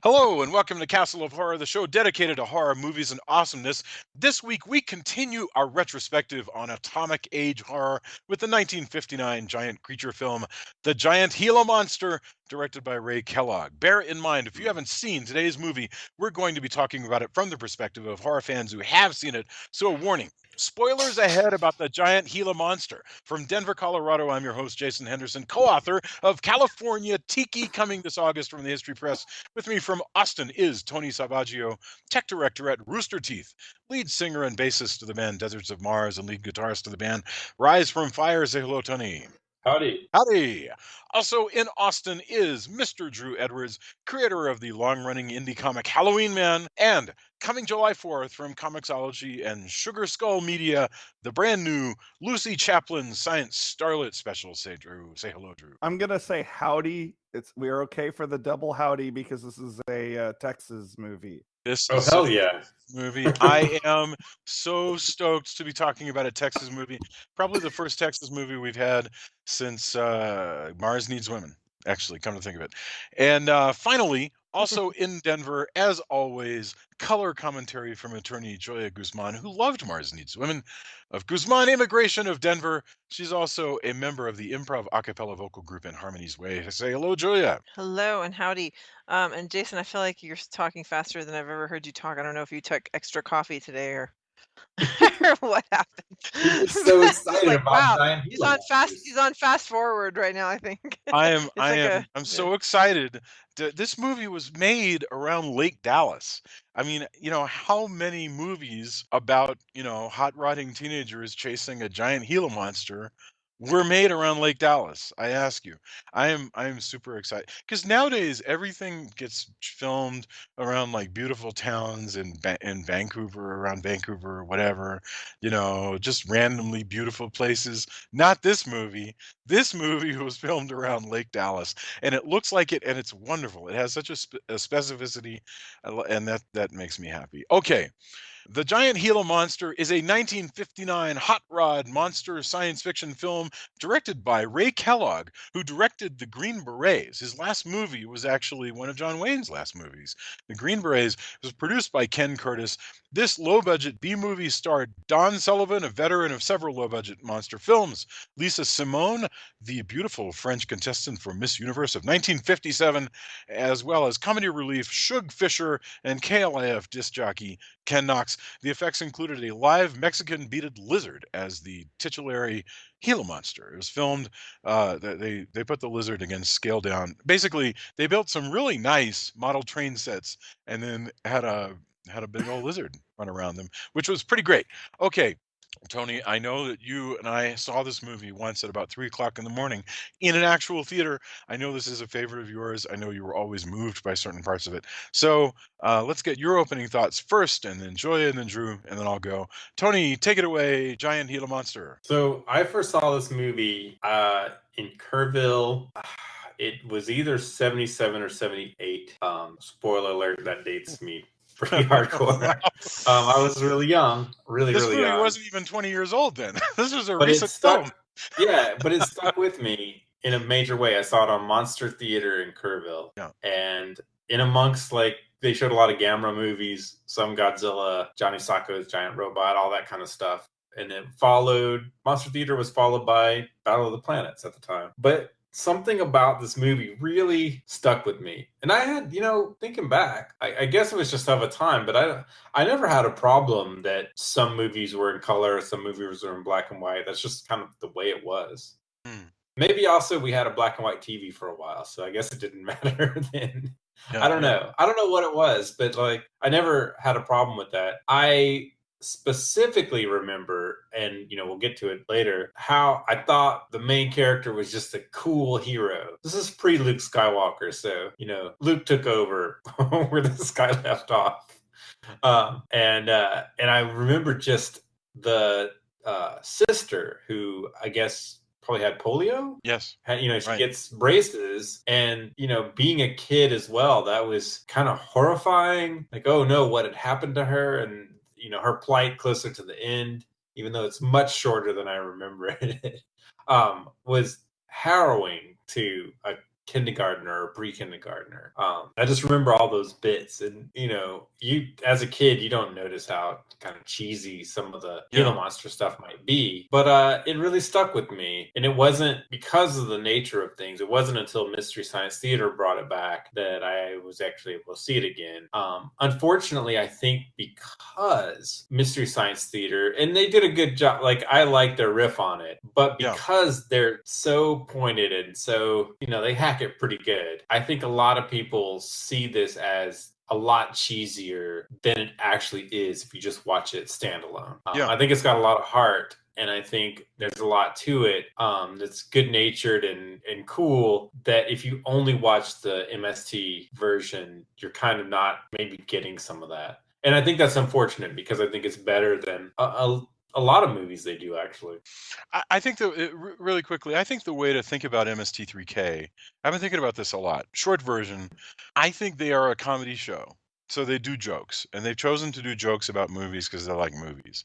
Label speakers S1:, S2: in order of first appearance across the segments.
S1: Hello and welcome to Castle of Horror, the show dedicated to horror movies and awesomeness. This week we continue our retrospective on atomic age horror with the 1959 giant creature film, The Giant Gila Monster, directed by Ray Kellogg. Bear in mind, if you haven't seen today's movie, we're going to be talking about it from the perspective of horror fans who have seen it. So a warning. Spoilers ahead about the Giant Gila Monster. From Denver, Colorado, I'm your host, Jason Henderson, co-author of California Tiki, coming this August from the History Press. With me from Austin is Tony Savaggio, tech director at Rooster Teeth, lead singer and bassist of the band Deserts of Mars, and lead guitarist of the band Rise from Fire. Say hello, Tony.
S2: Howdy.
S1: Howdy. Also in Austin is Mr. Drew Edwards, creator of the long-running indie comic Halloween Man, and coming July 4th from Comixology and Sugar Skull Media, the brand new Lucy Chaplin Science Starlet special. Say, Drew. Say hello, Drew.
S3: I'm gonna say howdy. We're okay for the double howdy because this is a Texas movie.
S1: This
S2: Oh,
S1: is
S2: hell
S1: a
S2: yeah.
S1: movie. I am so stoked to be talking about a Texas movie. Probably the first Texas movie we've had since Mars Needs Women, actually, come to think of it. And finally, also in Denver, as always, color commentary from attorney Joya Guzman, who loved Mars Needs Women, of Guzman Immigration of Denver. She's also a member of the improv a cappella vocal group In Harmony's Way. Say hello, Joya.
S4: Hello and howdy. And Jason, I feel like you're talking faster than I've ever heard you talk. I don't know if you took extra coffee today or, or what happened.
S2: He was so
S4: It's
S2: excited
S4: like,
S2: about
S4: wow,
S2: Giant
S4: he's
S2: Gila
S4: on fast.
S2: Monsters.
S4: He's on fast forward right now, I think.
S1: I'm
S4: It's like
S1: so excited. This movie was made around Lake Dallas. I mean, how many movies about, hot rodding teenagers chasing a giant Gila monster were made around Lake Dallas? I ask you. I am super excited because nowadays everything gets filmed around like beautiful towns in Vancouver, around Vancouver or whatever, just randomly beautiful places. Not this movie. This movie was filmed around Lake Dallas, and it looks like it, and it's wonderful. It has such a specificity, and that makes me happy. Okay, the Giant Gila Monster is a 1959 hot rod monster science fiction film directed by Ray Kellogg, who directed The Green Berets. His last movie was actually one of John Wayne's last movies. The Green Berets was produced by Ken Curtis. This low-budget B-movie starred Don Sullivan, a veteran of several low-budget monster films, Lisa Simone, the beautiful French contestant for Miss Universe of 1957, as well as comedy relief Shug Fisher and KLIF disc jockey Ken Knox. The effects included a live Mexican beaded lizard as the titular Gila monster. It was filmed. They put the lizard against scale down. Basically, they built some really nice model train sets and then had a big old lizard run around them, which was pretty great. Okay, Tony, I know that you and I saw this movie once at about 3 o'clock in the morning in an actual theater. I know this is a favorite of yours. I know you were always moved by certain parts of it. So let's get your opening thoughts first, and then Joya, and then Drew, and then I'll go. Tony, take it away, Giant Gila Monster.
S2: So I first saw this movie in Kerrville. It was either 77 or 78. Spoiler alert, that dates me pretty hardcore. I was really young, really
S1: This movie
S2: young.
S1: wasn't even 20 years old then. This was a
S2: But it
S1: recent film.
S2: stuck. Yeah, but it stuck with me in a major way. I saw it on Monster Theater in Kerrville.
S1: Yeah.
S2: And in amongst, they showed a lot of Gamera movies, some Godzilla, Johnny Sokko's Giant Robot, all that kind of stuff. And it followed, Monster Theater was followed by Battle of the Planets at the time. But something about this movie really stuck with me. And I had, thinking back, I guess it was just of a time, but I never had a problem that some movies were in color, some movies were in black and white. That's just kind of the way it was. Maybe also we had a black and white TV for a while, so I guess it didn't matter then.
S1: Yeah,
S2: I don't know. I don't know what it was, but I never had a problem with that. I specifically remember, and we'll get to it later, how I thought the main character was just a cool hero. This is pre-Luke Skywalker, so Luke took over where this guy left off. And I remember just the sister who I guess probably had polio.
S1: Yes.
S2: She
S1: right.
S2: gets braces, and being a kid as well, that was kind of horrifying. Like, oh no, what had happened to her, and her plight closer to the end, even though it's much shorter than I remember it, was harrowing to a kindergartner or pre-kindergartner. I just remember all those bits, and you as a kid, you don't notice how kind of cheesy some of the Gila Monster stuff might be, but it really stuck with me. And it wasn't because of the nature of things. It wasn't until Mystery Science Theater brought it back that I was actually able to see it again. Unfortunately, I think because Mystery Science Theater, and they did a good job, like I like their riff on it, but because they're so pointed and so, they hack it pretty good, I think a lot of people see this as a lot cheesier than it actually is if you just watch it standalone. I think it's got a lot of heart, and I think there's a lot to it that's good-natured and cool, that if you only watch the MST version, you're kind of not maybe getting some of that. And I think that's unfortunate, because I think it's better than a lot of movies they do, actually.
S1: I think that really quickly, I think the way to think about MST3K, I've been thinking about this a lot. Short version, I think they are a comedy show. So they do jokes, and they've chosen to do jokes about movies because they like movies.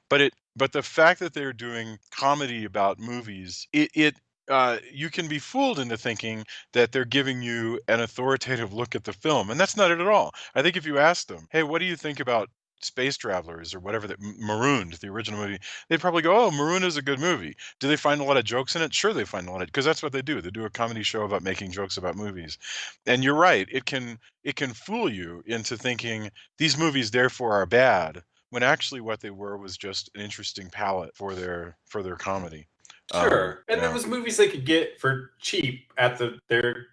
S1: But the fact that they're doing comedy about movies, you can be fooled into thinking that they're giving you an authoritative look at the film, and that's not it at all. I think if you ask them, hey, what do you think about Space Travelers or whatever, that Marooned, the original movie, they'd probably go, oh, Marooned is a good movie. Do they find a lot of jokes in it? Sure, they find a lot of, because that's what they do. They do a comedy show about making jokes about movies. And you're right, it can fool you into thinking these movies therefore are bad, when actually what they were was just an interesting palette for their comedy.
S2: Sure. And there was movies they could get for cheap at their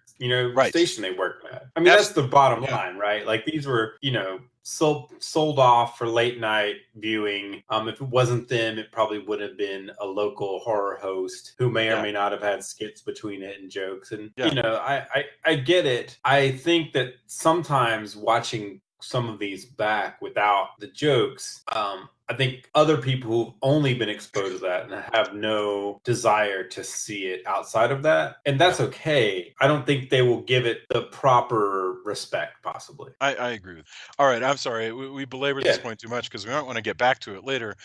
S2: station they worked at. I mean, that's the bottom line, right? Like, these were, sold off for late night viewing. If it wasn't them, it probably would have been a local horror host who may or may not have had skits between it and jokes. And, I get it. I think that sometimes watching some of these back without the jokes, I think other people who've only been exposed to that and have no desire to see it outside of that, and that's okay. I don't think they will give it the proper respect, possibly.
S1: I agree with. All right, I'm sorry. We belabored this point too much because we might want to get back to it later.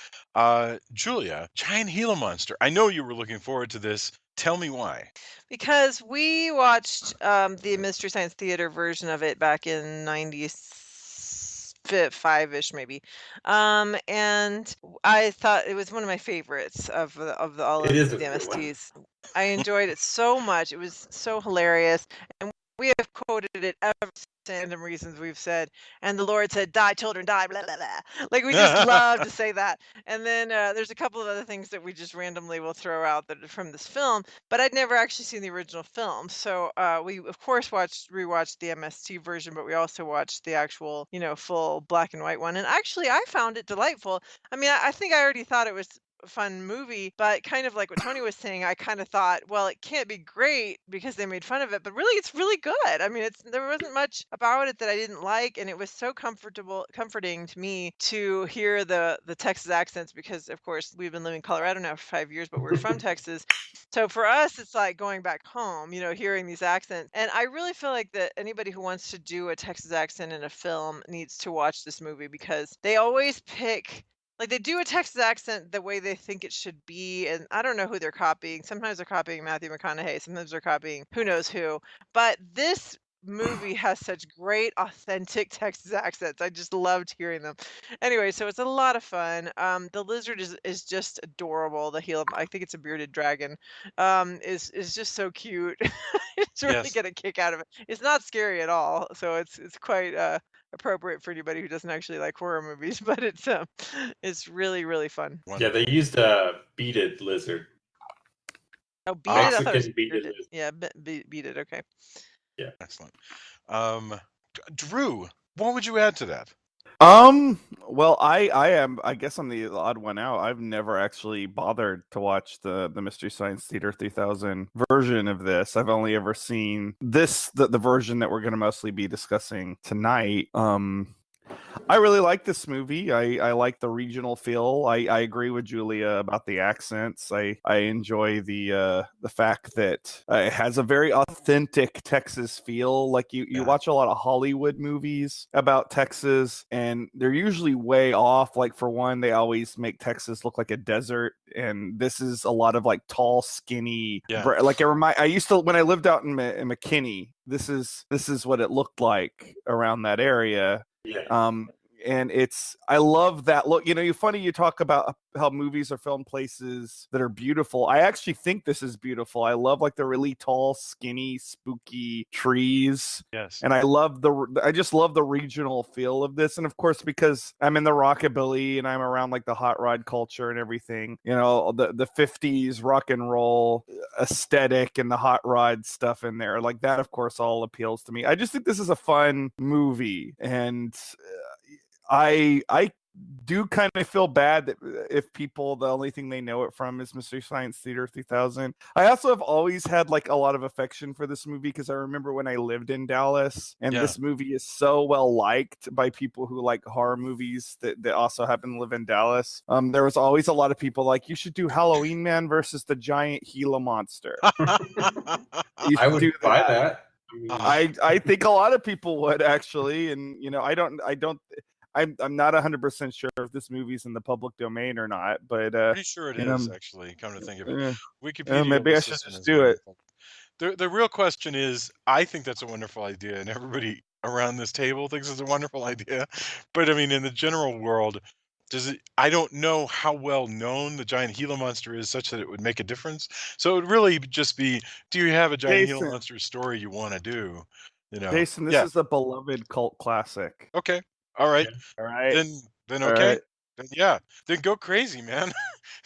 S1: Julia, Giant Gila Monster. I know you were looking forward to this. Tell me why.
S4: Because we watched the Mystery Science Theater version of it back in 95-ish maybe, and I thought it was one of my favorites of all of the MSTs. I enjoyed it so much. It was so hilarious, and we have quoted it ever since. Random reasons we've said, and the Lord said, die children, die, blah blah blah. Like, we just love to say that. And then there's a couple of other things that we just randomly will throw out that are from this film, but I'd never actually seen the original film. So we of course rewatched the MST version, but we also watched the actual, full black and white one. And actually I found it delightful. I mean, I think I already thought it was a fun movie, but kind of like what Tony was saying, I kind of thought, well, it can't be great because they made fun of it, but really it's really good. I mean, there wasn't much about it that I didn't like, and it was so comforting to me to hear the Texas accents, because of course we've been living in Colorado now for 5 years, but we're from Texas. So for us, it's like going back home, hearing these accents. And I really feel like that anybody who wants to do a Texas accent in a film needs to watch this movie, because they always pick, like, they do a Texas accent the way they think it should be, and I don't know who they're copying. Sometimes they're copying Matthew McConaughey, sometimes they're copying who knows who. But this movie has such great, authentic Texas accents. I just loved hearing them. Anyway, so it's a lot of fun. The lizard is just adorable. The Gila, I think it's a bearded dragon, is just so cute. It's really get a kick out of it. It's not scary at all, so it's quite appropriate for anybody who doesn't actually like horror movies, but it's really, really fun.
S2: Yeah, they used a beaded lizard.
S4: Oh, beaded? I thought it was
S2: beaded.
S4: Yeah, beaded. Okay.
S2: Yeah,
S1: excellent. Drew, what would you add to that?
S3: Well, I guess I'm the odd one out. I've never actually bothered to watch the Mystery Science Theater 3000 version of this. I've only ever seen the version that we're going to mostly be discussing tonight. I really like this movie. I like the regional feel. I agree with Julia about the accents. I enjoy the fact that it has a very authentic Texas feel. Like you watch a lot of Hollywood movies about Texas, and they're usually way off. Like for one, they always make Texas look like a desert, and this is a lot of like tall, skinny. Like I used to when I lived out in McKinney. This is what it looked like around that area.
S2: Yeah.
S3: And I love that look. You're funny you talk about how movies are filmed places that are beautiful. I actually think this is beautiful. I love like the really tall, skinny, spooky trees.
S1: Yes.
S3: And I just love the regional feel of this. And of course, because I'm in the rockabilly and I'm around like the hot rod culture and everything, the 50s rock and roll aesthetic and the hot rod stuff in there, like that, of course, all appeals to me. I just think this is a fun movie. And I do kind of feel bad that if people, the only thing they know it from is Mystery Science Theater 3000. I also have always had like a lot of affection for this movie because I remember when I lived in Dallas, and this movie is so well liked by people who like horror movies that also happen to live in Dallas. There was always a lot of people like, you should do Halloween Man versus the Giant Gila Monster.
S2: I would buy that.
S3: I think a lot of people would actually, and I'm not 100% sure if this movie's in the public domain or not, but
S1: pretty sure it is actually. Come to think of it, Wikipedia.
S3: Maybe I should just do it.
S1: The real question is, I think that's a wonderful idea, and everybody around this table thinks it's a wonderful idea. But I mean, in the general world, I don't know how well known the Giant Gila Monster is, such that it would make a difference. So it would really just be, do you have a Giant Gila Monster story you want to do?
S3: Jason, this is a beloved cult classic.
S1: Okay. All right.
S3: All right.
S1: Then okay. Right. Then go crazy, man.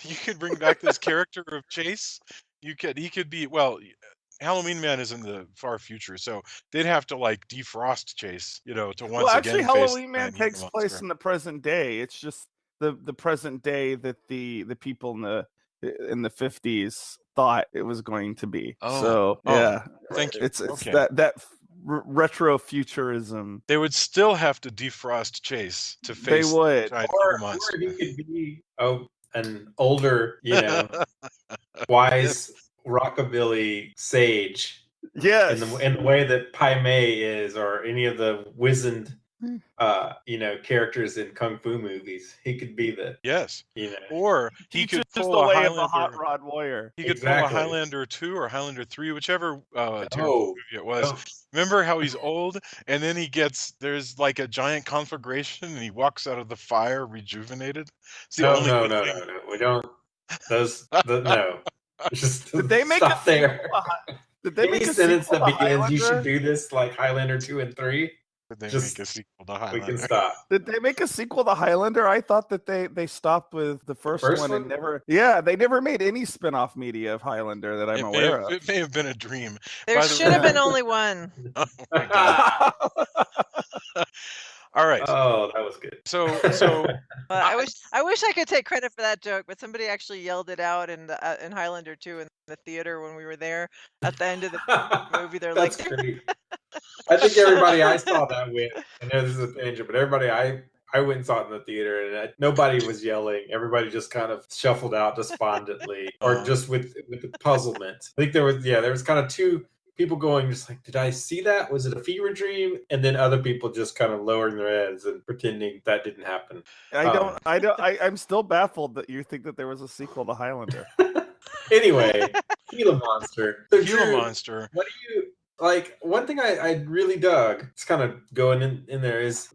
S1: You could bring back this character of Chase. He could be, Halloween Man is in the far future, so they'd have to like defrost Chase, to once again.
S3: Well, actually, Halloween Man takes place in the present day. It's just the present day that the people in the 50s thought it was going to be.
S1: Thank you.
S3: It's that retro futurism.
S1: They would still have to defrost Chase to face.
S3: They would,
S1: or
S2: he could be an older, wise rockabilly sage.
S3: Yes,
S2: in the way that Pai Mei is, or any of the wizened characters in kung fu movies. He could be
S1: or he could pull
S3: the way
S1: Highlander,
S3: of the hot rod warrior.
S1: He could pull a Highlander 2 or Highlander 3, whichever movie it was. Remember how he's old, and then there's like a giant conflagration, and he walks out of the fire rejuvenated.
S2: No. We don't. No. Just
S3: did they make
S2: stop there?
S3: Did they make a
S2: sentence that begins?
S3: Highlander?
S2: You should do this like Highlander 2 and 3.
S1: Did they make a sequel to Highlander?
S2: We can stop.
S3: Did they make a sequel to Highlander? I thought that they stopped with the first one and never. Yeah, they never made any spin-off media of Highlander that I'm aware of.
S1: It may have been a dream.
S4: There should have been only one.
S1: Oh my God. All right.
S2: Oh, that was good.
S1: So
S4: I wish I could take credit for that joke, but somebody actually yelled it out in Highlander 2 in the theater when we were there at the end of the movie. They're
S2: That's
S4: like,
S2: great. I think everybody I saw that with, I know this is a tangent, but everybody I went and saw it in the theater, and nobody was yelling. Everybody just kind of shuffled out despondently, or just with the puzzlement. I think there was kind of two people going just like, did I see that? Was it a fever dream? And then other people just kind of lowering their heads and pretending that didn't happen.
S3: I'm still baffled that you think that there was a sequel to Highlander.
S2: Anyway, Gila Monster. So
S1: Gila Monster.
S2: What do you like? One thing I really dug, it's kind of going in there, is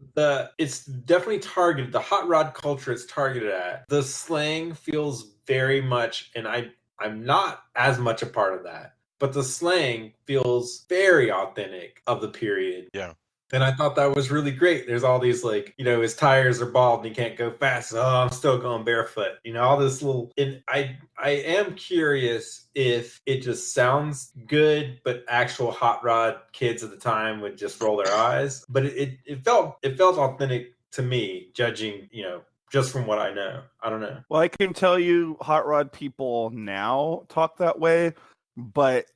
S2: it's definitely targeted, the hot rod culture it's targeted at. The slang feels very much, and I'm not as much a part of that, but the slang feels very authentic of the period.
S1: Yeah.
S2: And I thought that was really great. There's all these his tires are bald and he can't go fast. Oh, I'm still going barefoot. All this little. And I am curious if it just sounds good, but actual hot rod kids at the time would just roll their eyes. But it felt authentic to me, judging just from what I know. I don't know.
S3: Well, I can tell you, hot rod people now talk that way, but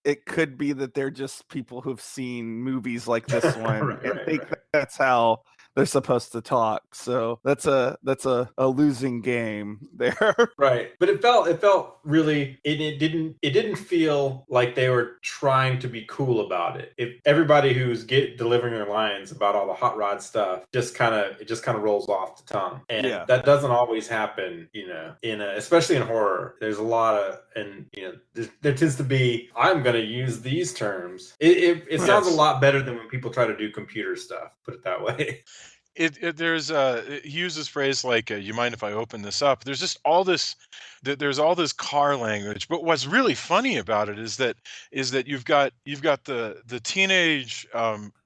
S3: it could be that they're just people who've seen movies like this one and think that's how they're supposed to talk. So that's a losing game there.
S2: Right. But it felt really, it didn't feel like they were trying to be cool about it. If everybody who's delivering their lines about all the hot rod stuff just kind of rolls off the tongue. And that doesn't always happen, especially in horror. There's a lot of, and there tends to be, I'm going to use these terms. It sounds a lot better than when people try to do computer stuff, put it that way.
S1: He uses phrase like, you mind if I open this up? There's just all this, there's all this car language. But what's really funny about it is that you've got the teenage,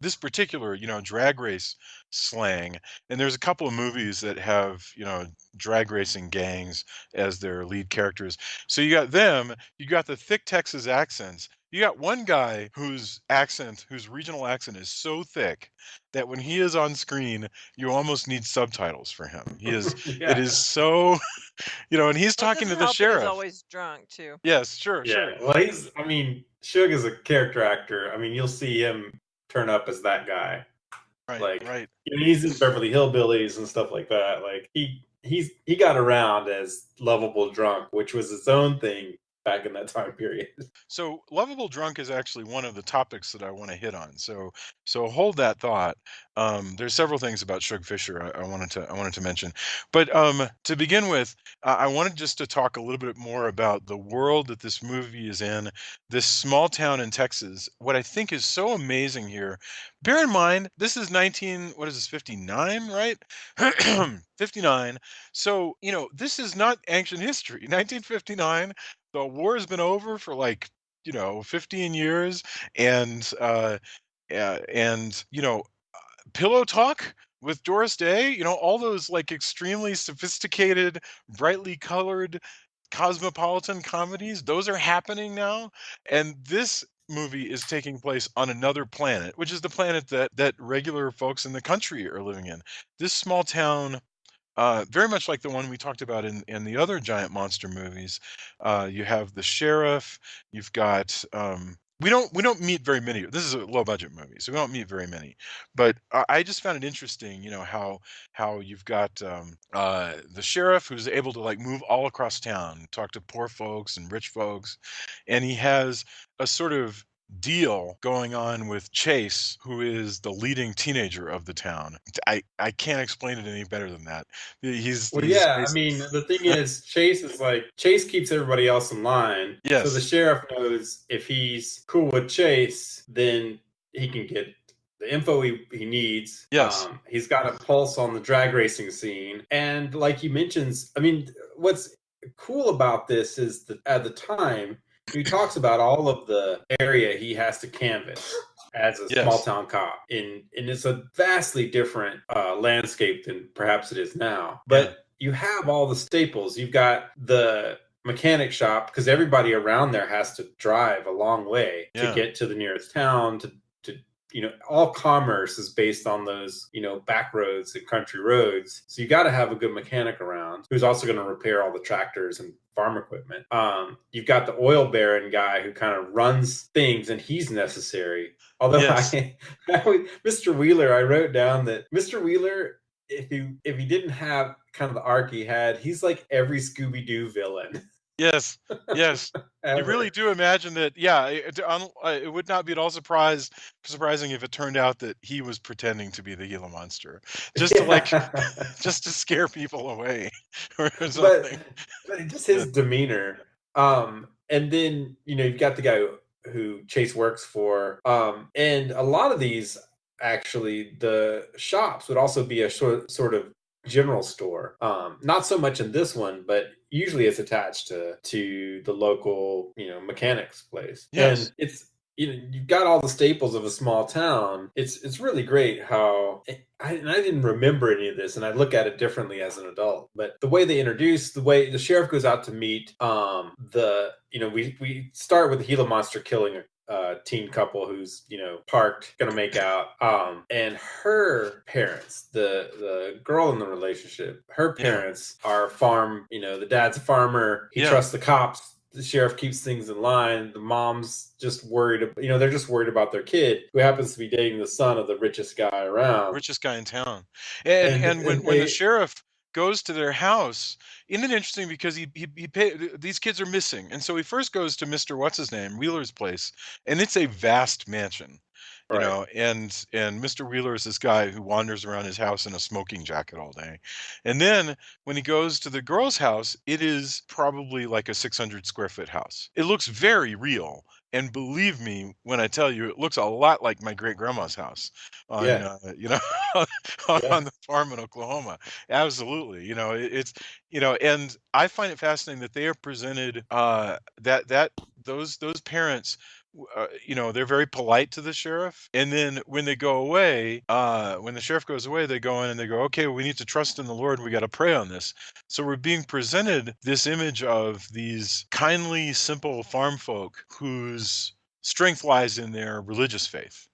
S1: this particular, drag race slang. And there's a couple of movies that have, drag racing gangs as their lead characters. So you got them, you got the thick Texas accents. You got one guy whose regional accent is so thick that when he is on screen, you almost need subtitles for him. He is, it is so, and he's talking to the sheriff.
S4: He's always drunk too.
S1: Yes, sure.
S2: Well, Suge is a character actor. I mean, you'll see him turn up as that guy.
S1: Right.
S2: He's in Beverly Hillbillies and stuff like that. Like he got around as lovable drunk, which was its own thing back in that time period.
S1: So lovable drunk is actually one of the topics that I want to hit on. So hold that thought. There's several things about Shug Fisher I wanted to mention, but to begin with, I wanted just to talk a little bit more about the world that this movie is in. This small town in Texas. What I think is so amazing here. Bear in mind, this is 59, right? 59. So this is not ancient history. 1959. The war has been over for 15 years, and Pillow Talk with Doris Day, all those extremely sophisticated, brightly colored, cosmopolitan comedies, those are happening now, and this movie is taking place on another planet, which is the planet that regular folks in the country are living in. This small town. Very much like the one we talked about in the other Giant Monster movies. You have the sheriff. You've got we don't meet very many. This is a low budget movie, so we don't meet very many. But I just found it interesting, how you've got the sheriff who's able to move all across town, talk to poor folks and rich folks, and he has a sort of deal going on with Chase, who is the leading teenager of the town. I can't explain it any better than that.
S2: I mean, the thing is, Chase keeps everybody else in line.
S1: Yes.
S2: So the sheriff knows if he's cool with Chase, then he can get the info he needs.
S1: Yes.
S2: He's got a pulse on the drag racing scene. And like he mentions, I mean, what's cool about this is that at the time, he talks about all of the area he has to canvass as a small town cop. And it's a vastly different landscape than perhaps it is now. But you have all the staples. You've got the mechanic shop, because everybody around there has to drive a long way to get to the nearest town, to all commerce is based on those, back roads and country roads. So you got to have a good mechanic around who's also going to repair all the tractors and farm equipment. You've got the oil baron guy who kind of runs things, and he's necessary. Although Mr. Wheeler, I wrote down that Mr. Wheeler, if he didn't have kind of the arc he had, he's like every Scooby-Doo villain.
S1: Yes. You really do imagine that. Yeah, it would not be at all surprising if it turned out that he was pretending to be the Gila Monster, just to just to scare people away or something.
S2: But just his demeanor. And then you've got the guy who Chase works for, and a lot of these, actually, the shops would also be a sort of general store. Not so much in this one, but usually it's attached to the local, mechanics place.
S1: Yes.
S2: And it's, you've got all the staples of a small town. It's really great how I didn't remember any of this, and I look at it differently as an adult. But the way they introduce, the way the sheriff goes out to meet we start with the Gila Monster killing a teen couple who's parked, gonna make out, and her parents, the girl in the relationship, her parents are farm, the dad's a farmer, he trusts the cops the sheriff keeps things in line. The mom's just worried, they're just worried about their kid, who happens to be dating the son of the richest guy around.
S1: Richest guy in town. And when the sheriff goes to their house, isn't it interesting, because these kids are missing, and so he first goes to Mr. What's his name, Wheeler's place, and it's a vast mansion. And Mr. Wheeler is this guy who wanders around his house in a smoking jacket all day. And then when he goes to the girl's house, it is probably like a 600 square foot house. It looks very real. And believe me when I tell you, it looks a lot like my great grandma's house on, on the farm in Oklahoma. Absolutely. It's, and I find it fascinating that they are presented those parents, they're very polite to the sheriff. And then when they go away, when the sheriff goes away, they go in and they go, okay, we need to trust in the Lord. We got to pray on this. So we're being presented this image of these kindly, simple farm folk whose strength lies in their religious faith.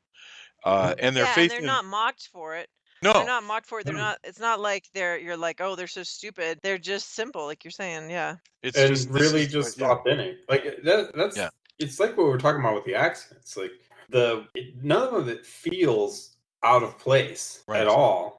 S1: And their faith
S4: and they're not mocked for it.
S1: No,
S4: they're not mocked for it. They're not. It's not like you're like, oh, they're so stupid. They're just simple, like you're saying. Yeah.
S1: It's
S2: just authentic. Like that's. Yeah. It's like what we were talking about with the accents. Like none of it feels out of place at all.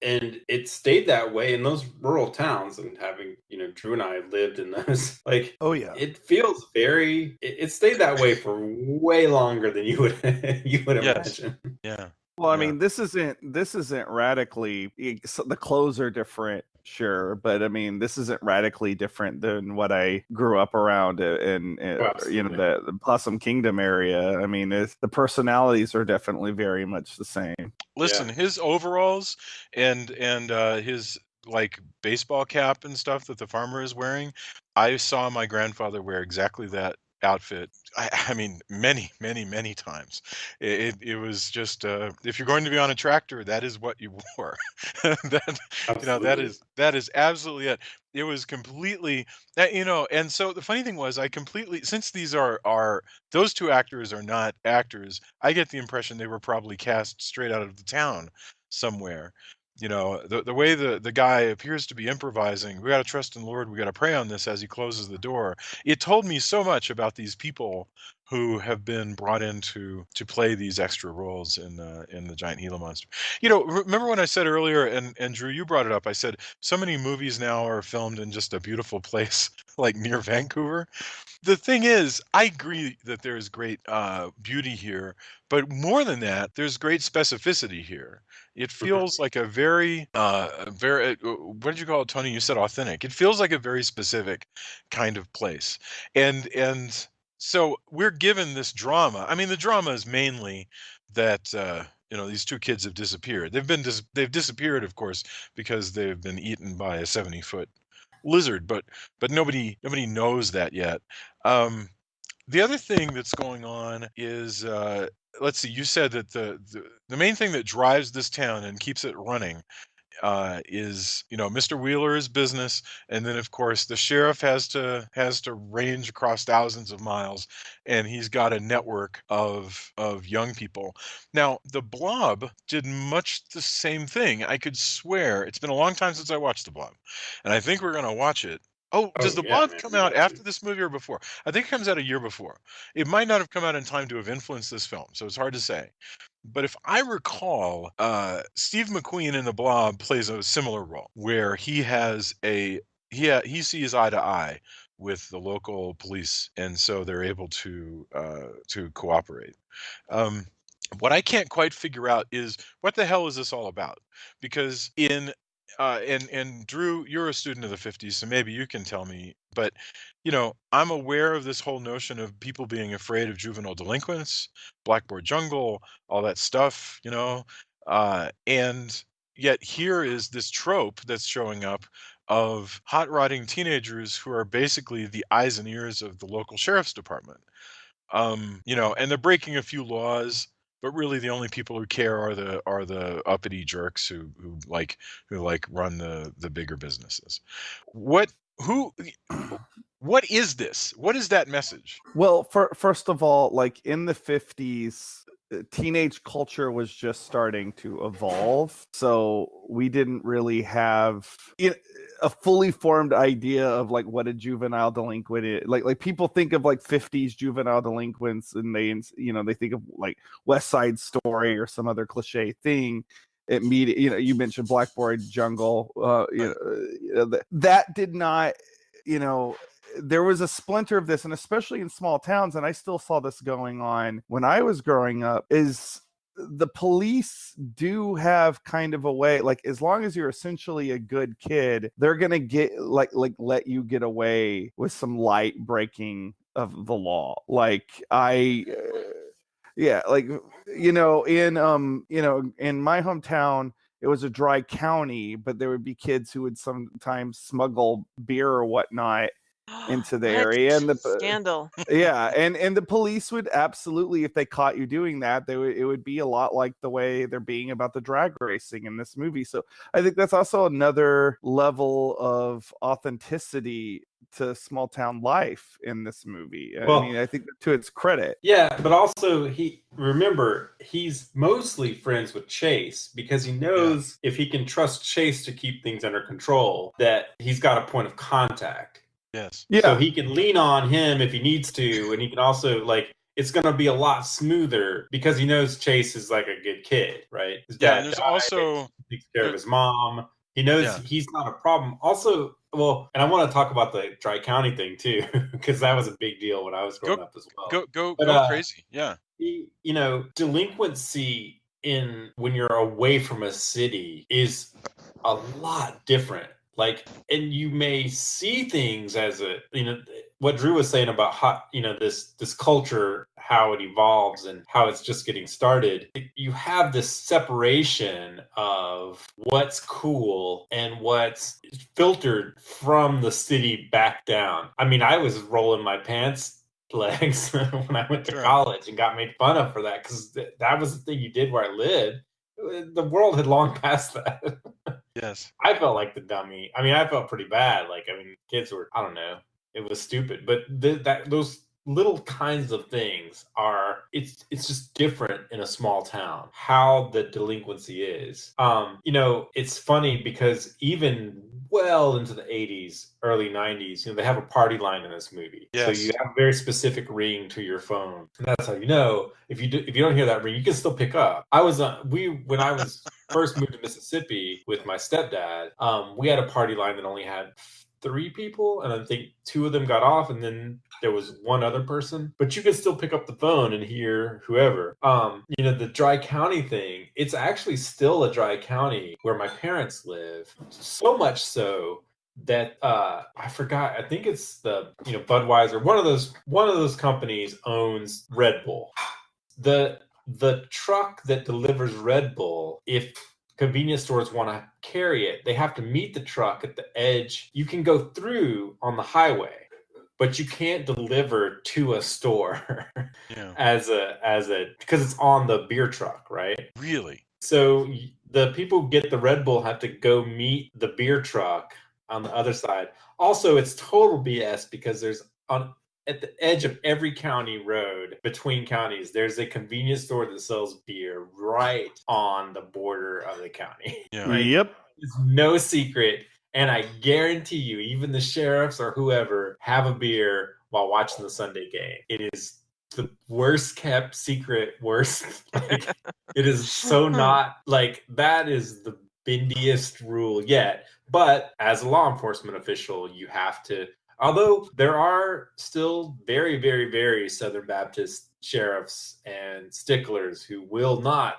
S2: And it stayed that way in those rural towns. And having, Drew and I lived in those, like, oh yeah, it feels very. It stayed that way for way longer than you would imagine.
S1: Yeah.
S3: Well, I mean, this isn't radically. The clothes are different, sure, but I mean, this isn't radically different than what I grew up around in the Possum Kingdom area. I mean, the personalities are definitely very much the same.
S1: Listen, his overalls and his like baseball cap and stuff that the farmer is wearing, I saw my grandfather wear exactly that outfit. I mean, many, many, many times. It was just if you're going to be on a tractor, that is what you wore. that is absolutely it. It was completely that, and so the funny thing was, since these are those two actors are not actors, I get the impression they were probably cast straight out of the town somewhere. The way the guy appears to be improvising, we got to trust in the Lord, we got to pray on this, as he closes the door. It told me so much about these people who have been brought in to play these extra roles in the Giant Gila Monster. Remember when I said earlier, and Drew, you brought it up, I said so many movies now are filmed in just a beautiful place like near Vancouver. The thing is, I agree that there's great beauty here, but more than that, there's great specificity here. It feels like a very, what did you call it, Tony? You said authentic. It feels like a very specific kind of place. And so we're given this drama. I mean, the drama is mainly that, these two kids have disappeared. They've disappeared, of course, because they've been eaten by a 70-foot lizard, but nobody knows that yet. The other thing that's going on is, let's see, you said that the main thing that drives this town and keeps it running is Mr. Wheeler's business, and then of course the sheriff has to range across thousands of miles, and he's got a network of young people. Now the Blob did much the same thing. I could swear it's been a long time since I watched the Blob, and I think we're gonna watch it. Does the Blob come out after this movie or before? I think it comes out a year before. It might not have come out in time to have influenced this film, so it's hard to say. But if I recall, Steve McQueen in The Blob plays a similar role, where he sees eye to eye with the local police, and so they're able to cooperate. What I can't quite figure out is, what the hell is this all about? Because and Drew, you're a student of the 50s, so maybe you can tell me, but I'm aware of this whole notion of people being afraid of juvenile delinquents, Blackboard Jungle, all that stuff, and yet here is this trope that's showing up of hot rodding teenagers who are basically the eyes and ears of the local sheriff's department. And they're breaking a few laws, but really the only people who care are the uppity jerks who run the bigger businesses. What is this? What is that message?
S3: Well, first of all, like in the 50s, teenage culture was just starting to evolve, so we didn't really have a fully formed idea of like what a juvenile delinquent is. Like people think of like 50s juvenile delinquents, and they think of like West Side Story or some other cliche thing. You mentioned Blackboard Jungle. That did not, there was a splinter of this, and especially in small towns, and I still saw this going on when I was growing up, is the police do have kind of a way, like as long as you're essentially a good kid, they're gonna get like let you get away with some light breaking of the law. Yeah, like in my hometown, it was a dry county, but there would be kids who would sometimes smuggle beer or whatnot into the area, and the
S4: scandal.
S3: Yeah, and the police would absolutely, if they caught you doing that, it would be a lot like the way they're being about the drag racing in this movie. So I think that's also another level of authenticity to small town life in this movie. I mean, I think to its credit.
S2: Yeah, but also he's mostly friends with Chase because he knows if he can trust Chase to keep things under control, that he's got a point of contact.
S1: Yes.
S3: Yeah.
S2: So he can lean on him if he needs to, and he can also it's going to be a lot smoother because he knows Chase is like a good kid, right? His dad
S1: and there's
S2: takes care of his mom. He knows he's not a problem. Also, and I want to talk about the Tri-County thing too, because that was a big deal when I was growing up as well.
S1: Go crazy. Yeah.
S2: Delinquency when you're away from a city is a lot different. And you may see things as what Drew was saying about this culture, how it evolves and how it's just getting started. You have this separation of what's cool and what's filtered from the city back down. I mean, I was rolling my pants legs when I went to college and got made fun of for that because that was the thing you did where I lived. The world had long passed that.
S1: Yes.
S2: I felt like the dummy. I mean, I felt pretty bad. Kids were, I don't know, it was stupid. But those little kinds of things it's just different in a small town, how the delinquency is. It's funny because even well into the 80s, early 90s, they have a party line in this movie.
S1: Yes.
S2: So you have a very specific ring to your phone. And that's how if you don't hear that ring, you can still pick up. When I was first moved to Mississippi with my stepdad, we had a party line that only had 3 people, and I think 2 of them got off, and then there was 1 other person. But you could still pick up the phone and hear whoever. The dry county thing, it's actually still a dry county where my parents live. So much so that I forgot. I think it's the Budweiser. One of those companies owns Red Bull. The truck that delivers Red Bull, if convenience stores want to carry it, they have to meet the truck at the edge. You can go through on the highway, but you can't deliver to a store as a because it's on the beer truck, right?
S1: Really?
S2: So the people who get the Red Bull have to go meet the beer truck on the other side. Also, it's total BS because there's at the edge of every county road between counties, there's a convenience store that sells beer right on the border of the county.
S1: Yeah.
S2: Right?
S3: Yep.
S2: It's no secret. And I guarantee you, even the sheriffs or whoever have a beer while watching the Sunday game. It is the worst kept secret, it is so not that is the bindiest rule yet. But as a law enforcement official, you have to. Although there are still very, very, very Southern Baptist sheriffs and sticklers who will not,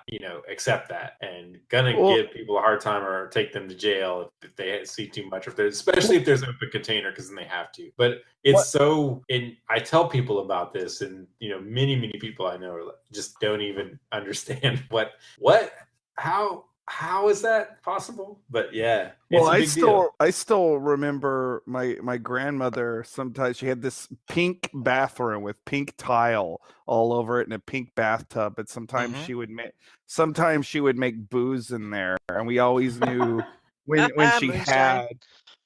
S2: accept that and gonna give people a hard time or take them to jail if they see too much, especially if there's open container, because then they have to. But it's and I tell people about this, and many, many people I know just don't even understand how is that possible? But yeah.
S3: Well, I still remember my grandmother. Sometimes she had this pink bathroom with pink tile all over it and a pink bathtub. But sometimes she would make booze in there, and we always knew when she had.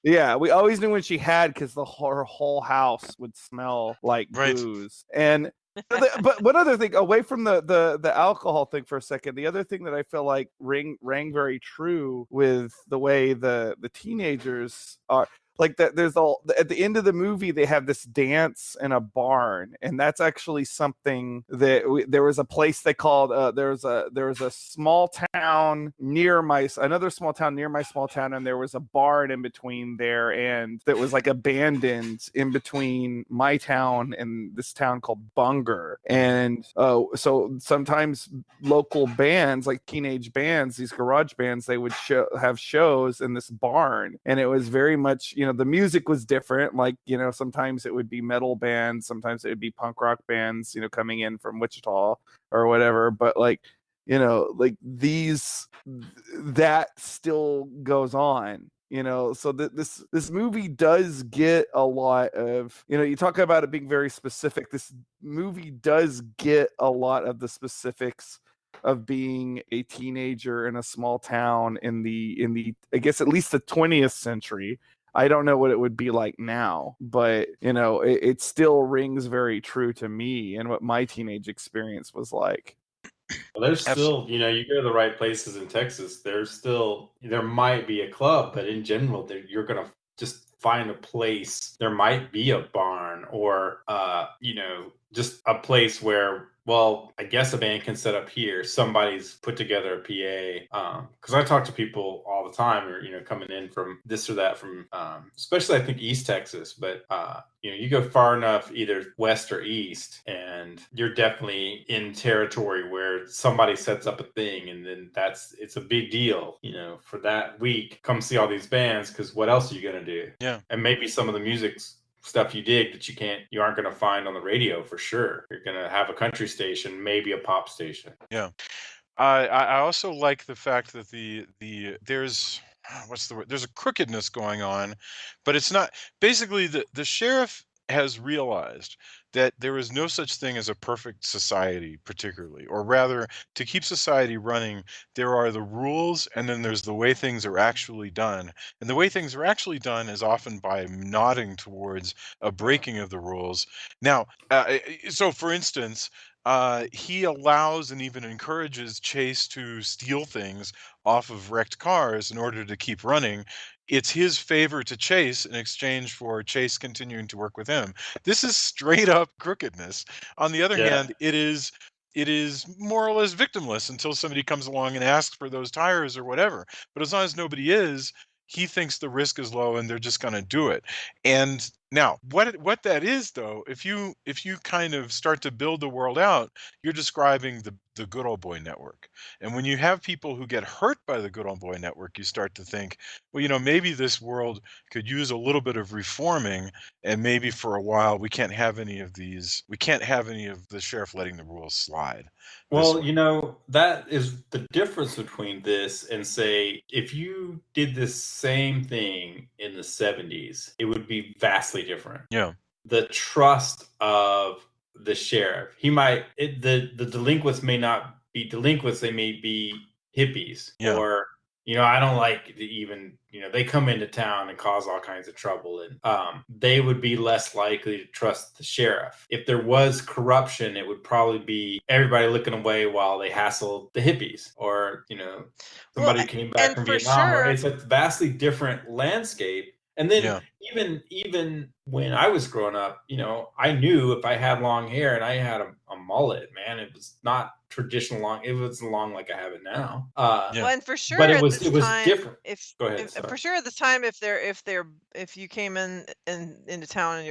S3: Yeah, we always knew when she had, because her whole house would smell like booze. And But one other thing, away from the alcohol thing for a second, the other thing that I feel like rang very true with the way the teenagers are. Like that, there's all at the end of the movie they have this dance in a barn, and that's actually something that there was a place they called there was a small town near another small town near my small town, and there was a barn in between there, and that was like abandoned in between my town and this town called Bunger. And so sometimes local bands, like teenage bands, these garage bands, they would have shows in this barn, and it was very much, the music was different. Like, sometimes it would be metal bands, sometimes it would be punk rock bands, coming in from Wichita or whatever. But like, like that still goes on. So this movie does get a lot of, you talk about it being very specific. This movie does get a lot of the specifics of being a teenager in a small town in the I guess at least the 20th century. I don't know what it would be like now, but it still rings very true to me and what my teenage experience was like.
S2: Well, there's still, you go to the right places in Texas, there might be a club, but in general, you're going to just find a place. There might be a barn or, just a place where, well, I guess a band can set up here. Somebody's put together a PA. Because I talk to people all the time, or coming in from this or that, from especially I think East Texas. But you go far enough, either west or east, and you're definitely in territory where somebody sets up a thing, and then it's a big deal. For that week, come see all these bands, because what else are you gonna do?
S1: Yeah,
S2: and maybe some of the music's stuff you dig that you aren't going to find on the radio for sure. You're going to have a country station, maybe a pop station.
S1: Yeah. I also like the fact that there's what's the word? There's a crookedness going on, but it's not. Basically, the sheriff has realized that there is no such thing as a perfect society, particularly, or rather, to keep society running, there are the rules, and then there's the way things are actually done. And the way things are actually done is often by nodding towards a breaking of the rules. Now, so for instance, he allows and even encourages Chase to steal things off of wrecked cars in order to keep running. It's his favor to Chase in exchange for Chase continuing to work with him. This is straight up crookedness. On the other hand, it is more or less victimless until somebody comes along and asks for those tires or whatever. But as long as nobody is, he thinks the risk is low and they're just going to do it. And now, what that is, though, if you kind of start to build the world out, you're describing the good old boy network. And when you have people who get hurt by the good old boy network, you start to think, well, maybe this world could use a little bit of reforming, and maybe for a while we can't have any of the sheriff letting the rules slide.
S2: Well, that is the difference between this and, say, if you did this same thing in the 70s, it would be vastly different.
S1: Yeah.
S2: The trust of the sheriff. The delinquents may not be delinquents, they may be hippies.
S1: Yeah.
S2: Or, I don't like even, they come into town and cause all kinds of trouble, and they would be less likely to trust the sheriff. If there was corruption, it would probably be everybody looking away while they hassled the hippies, or, somebody came back from Vietnam.
S4: Sure.
S2: It's a vastly different landscape. And then even when I was growing up, I knew if I had long hair and I had a mullet, man, it was not traditional long. It was long like I have it now.
S4: Well, and for sure,
S2: but it was
S4: time,
S2: different.
S4: Go ahead. For sure, at this time, if you came into town and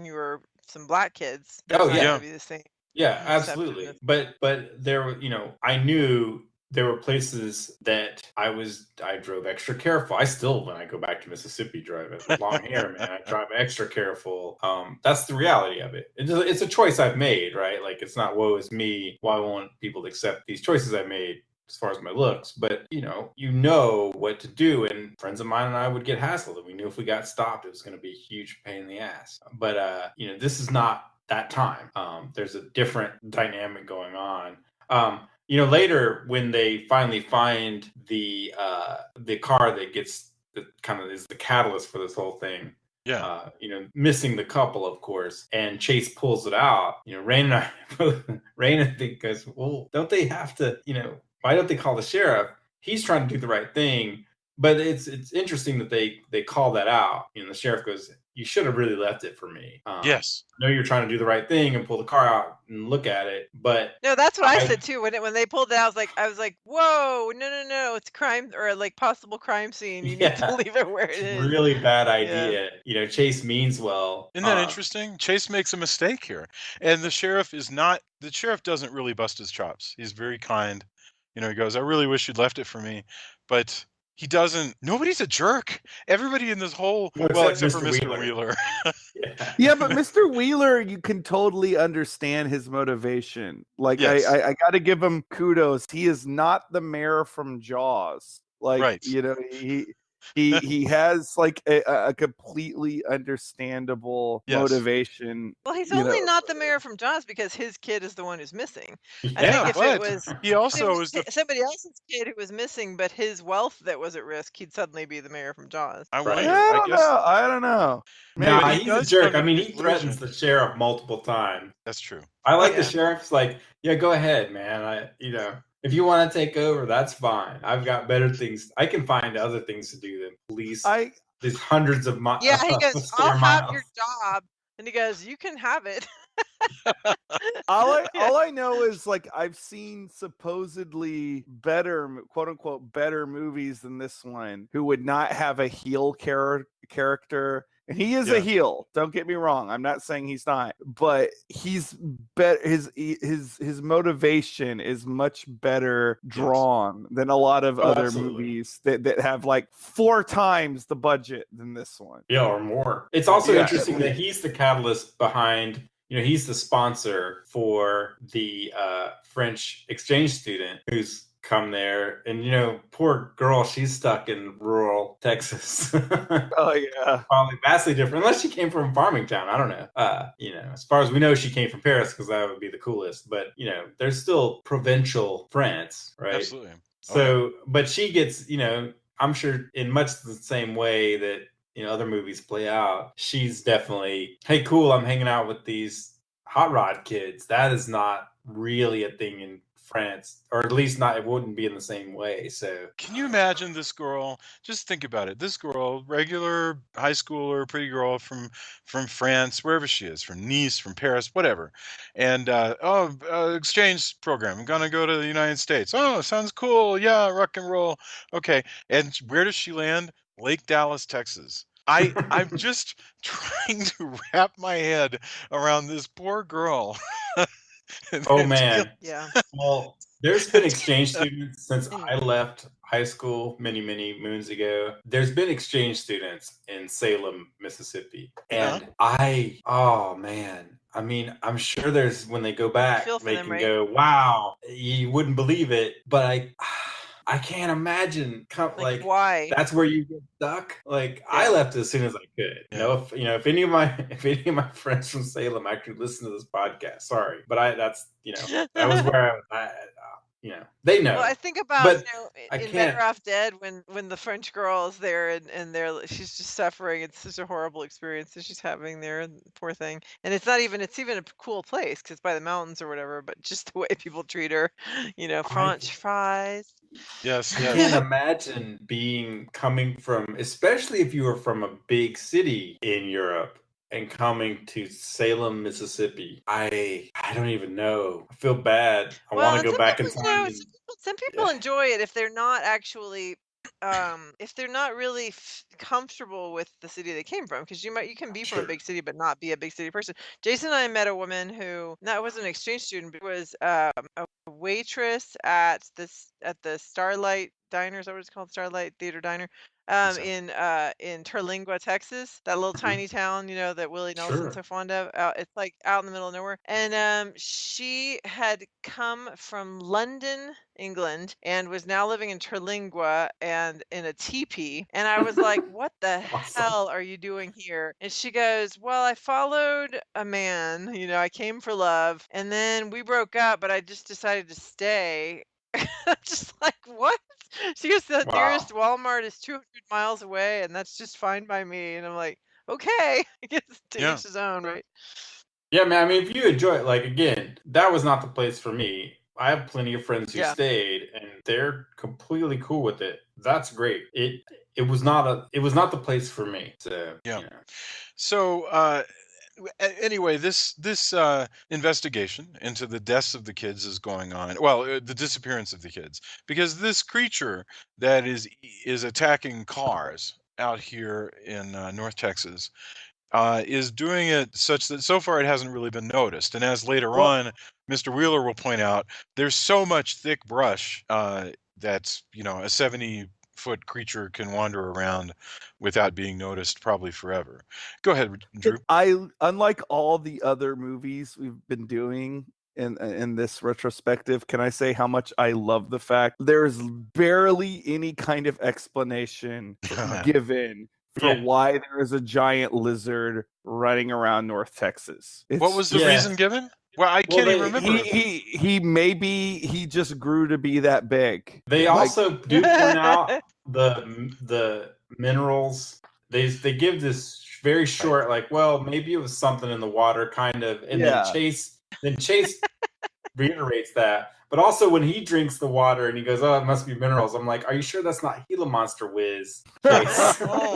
S4: you were some black kids, that's not gonna be the same.
S2: Yeah, absolutely. But there, I knew there were places that I drove extra careful. I still, when I go back to Mississippi, drive it long hair, man. I drive extra careful. That's the reality of it. It's a choice I've made, right? Like, it's not woe is me. Why won't people accept these choices I made as far as my looks? But you know what to do. And friends of mine and I would get hassled, and we knew if we got stopped, it was going to be a huge pain in the ass. But this is not that time. There's a different dynamic going on. Later, when they finally find the car that kind of is the catalyst for this whole thing,
S1: Yeah.
S2: Missing the couple, of course, and Chase pulls it out. Rain and Rain goes, well, don't they have to? Why don't they call the sheriff? He's trying to do the right thing. But it's interesting that they call that out. The sheriff goes, you should have really left it for me.
S1: Yes.
S2: I know you're trying to do the right thing and pull the car out and look at it, but
S4: no, that's what I said too. When they pulled it out, I was like, whoa, no, it's crime or like possible crime scene. You need to leave it where it is.
S2: Really bad idea. Chase means well.
S1: Isn't that interesting? Chase makes a mistake here, and the sheriff doesn't really bust his chops. He's very kind. He goes, I really wish you'd left it for me, but he doesn't. Nobody's a jerk. Everybody in this whole, except for Mr. Wheeler.
S3: Yeah, but Mr. Wheeler, you can totally understand his motivation. Like,
S1: Yes.
S3: I got to give him kudos. He is not the mayor from Jaws. Like,
S1: Right.
S3: he has like a completely understandable motivation.
S4: Well, he's only not the mayor from Jaws because his kid is the one who's missing.
S1: Yeah,
S4: I think if it was
S1: he also is
S4: somebody else's kid who was missing, but his wealth that was at risk, he'd suddenly be the mayor from Jaws.
S3: I don't know.
S2: No, he's a jerk. I mean, he threatens the sheriff multiple times.
S1: That's true.
S2: I like the sheriff's like, yeah, go ahead, man. If you want to take over, that's fine. I've got better things. I can find other things to do than police. These hundreds of miles.
S4: Yeah, he goes, I'll have your job. And he goes, you can have it.
S3: all I know is like I've seen supposedly better, quote unquote, better movies than this one who would not have a heel character. And he is a heel. Don't get me wrong. I'm not saying he's not, but he's better. His motivation is much better drawn than a lot of other movies that have like 4 times the budget than this one.
S2: Yeah, or more. It's also interesting that he's the catalyst behind. He's the sponsor for the French exchange student who's come there, and poor girl, she's stuck in rural Texas.
S3: Oh yeah,
S2: probably vastly different, unless she came from Farmingtown. I don't know. As far as we know, she came from Paris because that would be the coolest. But there's still provincial France, right?
S1: Absolutely.
S2: So, but she gets, I'm sure in much the same way that other movies play out. She's definitely, hey, cool, I'm hanging out with these hot rod kids. That is not really a thing in France, or at least not, it wouldn't be in the same way. So
S1: can you imagine this girl? Just think about it. This girl, regular high schooler, pretty girl from France, wherever she is, from Nice, from Paris, whatever. And exchange program. I'm gonna go to the United States. Oh, sounds cool. Yeah, rock and roll. Okay. And where does she land? Lake Dallas, Texas. I'm just trying to wrap my head around this poor girl.
S2: Oh man.
S4: Yeah.
S2: Well, there's been exchange students since I left high school many moons ago. There's been exchange students in Salem, Mississippi. And oh man. I mean, I'm sure there's, when they go back, they can go, wow, you wouldn't believe it. But I can't imagine like
S4: why
S2: that's where you get stuck. Like I left as soon as I could. If any of my friends from Salem actually listen to this podcast, sorry, but that was where they know.
S4: Well, I think about in Better Off Dead when the French girl is there and she's just suffering. It's such a horrible experience that she's having there, poor thing. And it's even a cool place because by the mountains or whatever. But just the way people treat her, French fries.
S1: Yes.
S2: I can't imagine coming from, especially if you were from a big city in Europe and coming to Salem, Mississippi. I don't even know. I feel bad. I want to go back in time.
S4: Some people enjoy it if they're not actually if they're not really comfortable with the city they came from, because you can be from a big city but not be a big city person. Jason and I met a woman who wasn't an exchange student, but was a waitress at the Starlight Diner. Is that what it's called? Starlight Theater Diner. In Terlingua, Texas, that little tiny town, that Willie Nelson's so fond of. It's like out in the middle of nowhere. And she had come from London, England, and was now living in Terlingua and in a teepee. And I was like, what the hell are you doing here? And she goes, well, I followed a man, I came for love, and then we broke up, but I just decided to stay. I'm just like, what? She goes, the nearest Walmart is 200 miles away, and that's just fine by me. And I'm like, okay, I guess to
S1: Yeah.
S4: each his own, right?
S2: Yeah, man. I mean, if you enjoy it, like again, that was not the place for me. I have plenty of friends who
S4: Yeah.
S2: stayed, and they're completely cool with it. That's great. It was not the place for me. So
S1: Yeah.
S2: you know.
S1: So anyway, this investigation into the deaths of the kids is going on. Well, the disappearance of the kids, because this creature that is attacking cars out here in North Texas is doing it such that so far it hasn't really been noticed. And as later
S2: Well,
S1: on, Mr. Wheeler will point out, there's so much thick brush that a 70-foot creature can wander around without being noticed probably forever. Go ahead, Drew.
S3: Unlike all the other movies we've been doing in this retrospective, can I say how much I love the fact there's barely any kind of explanation given for why there is a giant lizard running around North Texas.
S1: What was the reason given? Well, I can't even remember.
S3: He just grew to be that big.
S2: They also do point out the minerals. They give this very short, like, well, maybe it was something in the water, kind of, and then Chase reiterates that. But also when he drinks the water and he goes, "Oh, it must be minerals," I'm like, "Are you sure that's not Gila Monster whiz?" Chase? That's what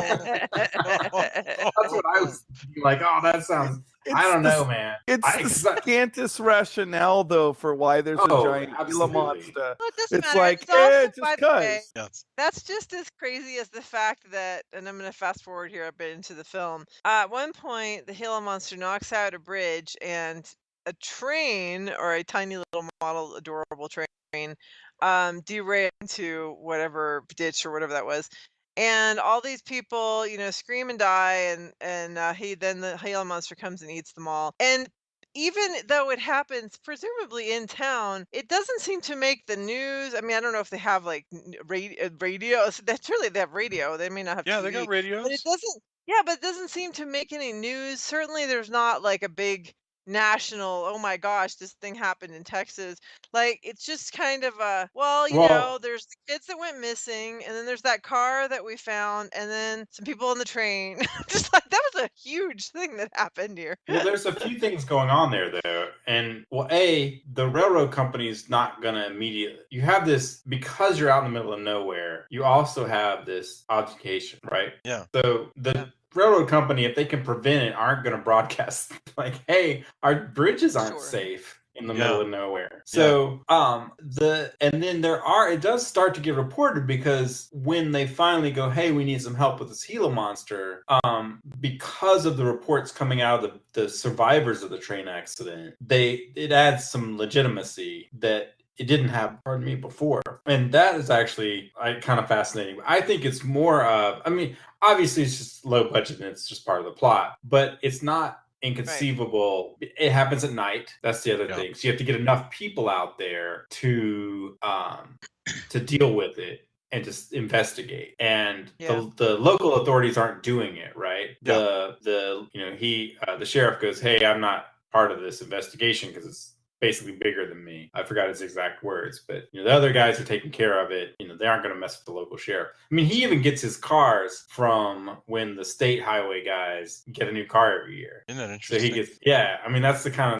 S2: I was thinking, like. Oh, that sounds. I don't know, man.
S3: It's the scantest rationale, though, for why there's a giant Gila Monster.
S4: Well, it doesn't
S3: It's
S4: matter.
S3: like,
S4: It's also,
S3: just
S4: by the way,
S3: because.
S4: that's just as crazy as the fact that, and I'm going to fast forward here a bit into the film. At one point, the Gila Monster knocks out a bridge, and a train, or a tiny little model, adorable train, derailed into whatever ditch or whatever that was. And all these people, scream and die, and the Gila Monster comes and eats them all. And even though it happens presumably in town, it doesn't seem to make the news. I mean, I don't know if they have like radio. That's surely they have radio. They may not have
S1: Yeah,
S4: TV,
S1: they got
S4: but
S1: radios.
S4: it doesn't. Yeah, but it doesn't seem to make any news. Certainly, there's not like a big national, oh my gosh, this thing happened in Texas. Like, it's just kind of there's the kids that went missing, and then there's that car that we found, and then some people on the train. Just like that was a huge thing that happened here.
S2: Well, there's a few things going on there, though. And, the railroad company's not going to immediately... You have this, because you're out in the middle of nowhere, you also have this altercation, right?
S1: Yeah.
S2: So the railroad company, if they can prevent it, aren't going to broadcast, like, hey, our bridges aren't safe in the middle of nowhere. So, it does start to get reported, because when they finally go, hey, we need some help with this Gila Monster, because of the reports coming out of the survivors of the train accident, it adds some legitimacy that it didn't have, before. And that is actually kind of fascinating. I think it's more of, obviously it's just low budget and it's just part of the plot, but it's not inconceivable. Right. It happens at night. That's the other thing. So you have to get enough people out there to deal with it and just investigate. And the local authorities aren't doing it, right? The sheriff goes, "Hey, I'm not part of this investigation because it's basically bigger than me." I forgot his exact words, but the other guys are taking care of it. They aren't going to mess with the local sheriff. I mean, he even gets his cars from when the state highway guys get a new car every year.
S1: Isn't that interesting?
S2: So he gets,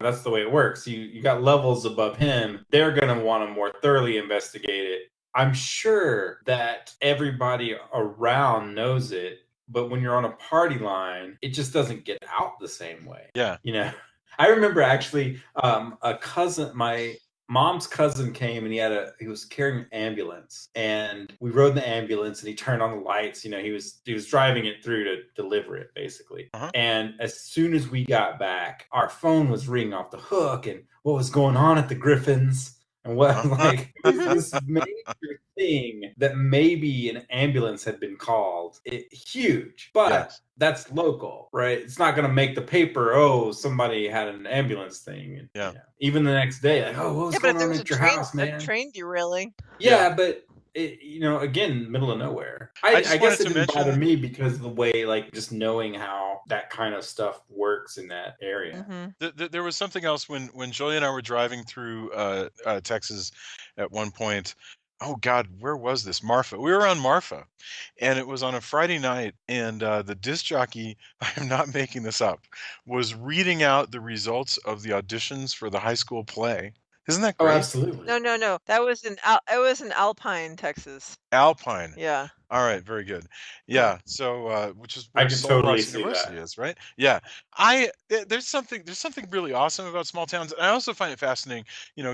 S2: that's the way it works. You got levels above him. They're going to want to more thoroughly investigate it. I'm sure that everybody around knows it, but when you're on a party line, it just doesn't get out the same way.
S1: Yeah.
S2: I remember actually a cousin, my mom's cousin came, and he was carrying an ambulance, and we rode in the ambulance, and he turned on the lights. He was driving it through to deliver it, basically. Uh-huh. And as soon as we got back, our phone was ringing off the hook, and what was going on at the Griffins. And this major thing that maybe an ambulance had been called. Huge, but that's local, right? It's not going to make the paper. Oh, somebody had an ambulance thing. And, even the next day, like, oh, what was going on at your house, man?
S4: A train derailing.
S2: Yeah, but again, middle of nowhere. I guess it didn't bother me because of the way, like, just knowing how that kind of stuff works in that area.
S4: Mm-hmm.
S1: There was something else when Jolie and I were driving through Texas at one point. oh God, where was this? Marfa. We were on Marfa, and it was on a Friday night, and the disc jockey, I am not making this up, was reading out the results of the auditions for the high school play. Isn't that
S2: Oh,
S1: great?
S2: absolutely.
S4: No. That was it was in Alpine, Texas.
S1: Alpine.
S4: Yeah.
S1: All right, very good.
S2: Huh.
S1: Yeah, so which is
S2: I
S1: where
S2: could
S1: Sul
S2: totally
S1: Ross
S2: see
S1: University
S2: that.
S1: is, right? Yeah. There's something really awesome about small towns. And I also find it fascinating,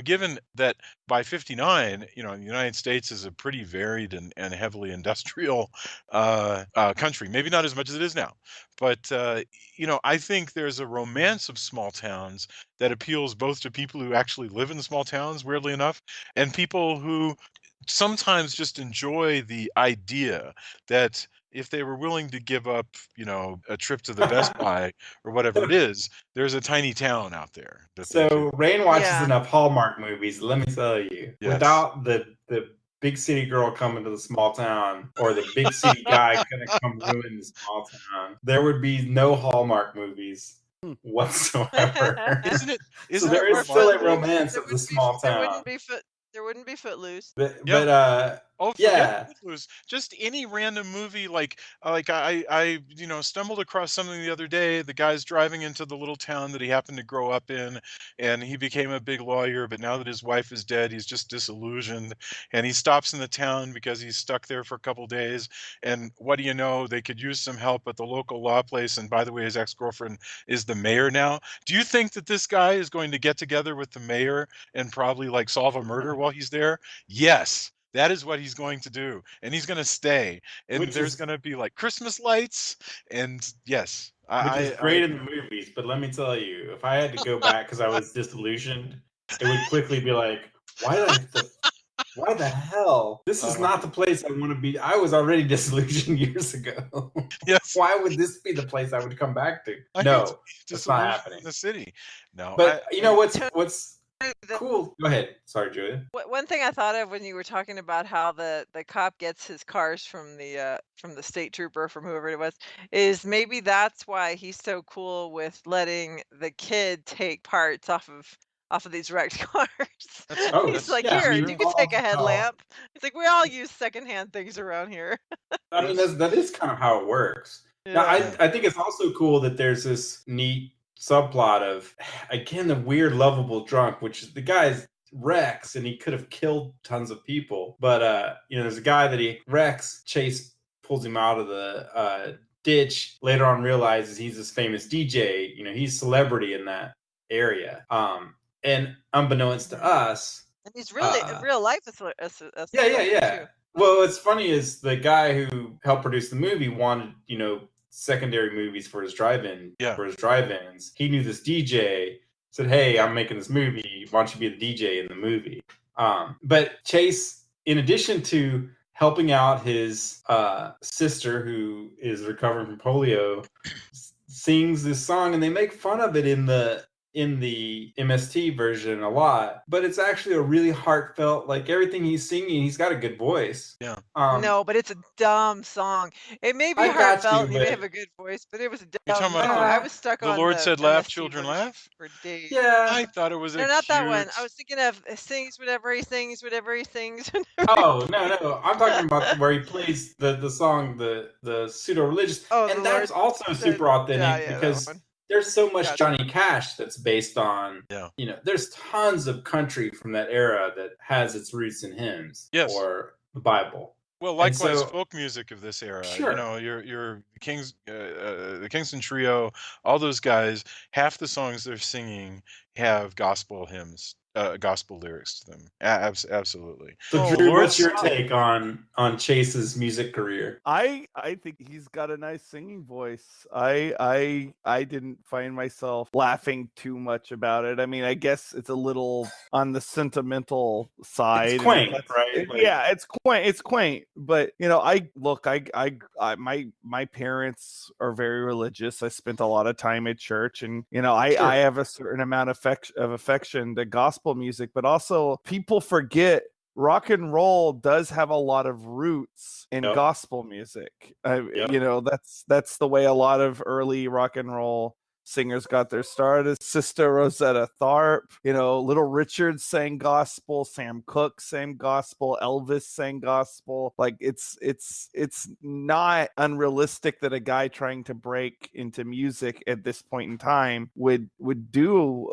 S1: given that by 59, the United States is a pretty varied and heavily industrial country. Maybe not as much as it is now, but I think there's a romance of small towns that appeals both to people who actually live in small towns, weirdly enough, and people who sometimes just enjoy the idea that if they were willing to give up, a trip to the Best Buy or whatever it is, there's a tiny town out there that they could.
S2: So Rain watches
S4: Yeah.
S2: enough Hallmark movies. Let me tell you,
S1: Yes.
S2: without the big city girl coming to the small town, or the big city guy gonna come ruin the small town, there would be no Hallmark movies whatsoever.
S1: Isn't it?
S2: So
S1: Isn't
S2: there
S1: it
S2: is still a
S1: remarkable?
S2: romance of the small town.
S4: There wouldn't be Footloose.
S2: But
S1: Yeah. Oh, forget
S2: yeah.
S1: Footloose. Just any random movie, like I stumbled across something the other day. The guy's driving into the little town that he happened to grow up in, and he became a big lawyer. But now that his wife is dead, he's just disillusioned, and he stops in the town because he's stuck there for a couple days. And what do you know? They could use some help at the local law place. And by the way, his ex-girlfriend is the mayor now. Do you think that this guy is going to get together with the mayor and probably like solve a murder while he's there? Yes. That is what he's going to do, and he's going to stay. And there's going to be like Christmas lights, and yes,
S2: which is great in the movies. But let me tell you, if I had to go back because I was disillusioned, it would quickly be like, why the hell? This is not the place I want to be. I was already disillusioned years ago.
S1: Yes.
S2: Why would this be the place I would come back to? No, it's not happening.
S1: In the city. No.
S2: But you know what's cool? Go ahead. Sorry, Julia.
S4: One thing I thought of when you were talking about how the cop gets his cars from the state trooper, from whoever it was, is maybe that's why he's so cool with letting the kid take parts off of these wrecked cars. He's like, here, you can take a headlamp. It's like, we all use secondhand things around here.
S2: I mean, that is kind of how it works. Yeah. Now, I think it's also cool that there's this neat subplot of, again, the weird lovable drunk, which the guy's Rex, and he could have killed tons of people. But there's a guy that Rex Chase pulls him out of the ditch. Later on, realizes he's this famous DJ. He's celebrity in that area. And unbeknownst to us,
S4: and he's really in real life.
S2: Yeah. Too. Well, what's funny is the guy who helped produce the movie wanted, secondary movies for his drive-ins. He knew this DJ, said, hey, I'm making this movie. Why don't you be the DJ in the movie? But Chase, in addition to helping out his sister who is recovering from polio, sings this song, and they make fun of it in the MST version a lot, but it's actually a really heartfelt, like everything he's singing, he's got a good voice.
S1: Yeah.
S4: No, but it's a dumb song. It may be heartfelt, he may have a good voice, but it was a dumb song. I was stuck on
S1: The Lord Said Laugh, Children Laugh?
S4: For days.
S2: Yeah.
S1: I thought it was
S4: not that one. I was thinking of sings whatever he sings, whatever he sings.
S2: Oh, no. I'm talking about where he plays the song, the pseudo-religious.
S4: Oh,
S2: and that's also super authentic because there's so much Johnny Cash that's based on, there's tons of country from that era that has its roots in hymns or the Bible.
S1: Well, likewise, folk music of this era.
S2: Sure.
S1: Your Kings, the Kingston Trio, all those guys, half the songs they're singing have gospel hymns, gospel lyrics to them. Absolutely.
S2: So, Drew, what's your take on Chase's music career?
S3: I think he's got a nice singing voice. I didn't find myself laughing too much about it. I mean, I guess it's a little on the sentimental side.
S2: It's quaint, right?
S3: Yeah, it's quaint. It's quaint. But my parents are very religious. I spent a lot of time at church, and I have a certain amount of affection to gospel music, but also people forget rock and roll does have a lot of roots in gospel music. That's the way a lot of early rock and roll singers got their start. His sister Rosetta Tharpe, Little Richard sang gospel, Sam Cooke sang gospel, Elvis sang gospel. Like it's not unrealistic that a guy trying to break into music at this point in time would do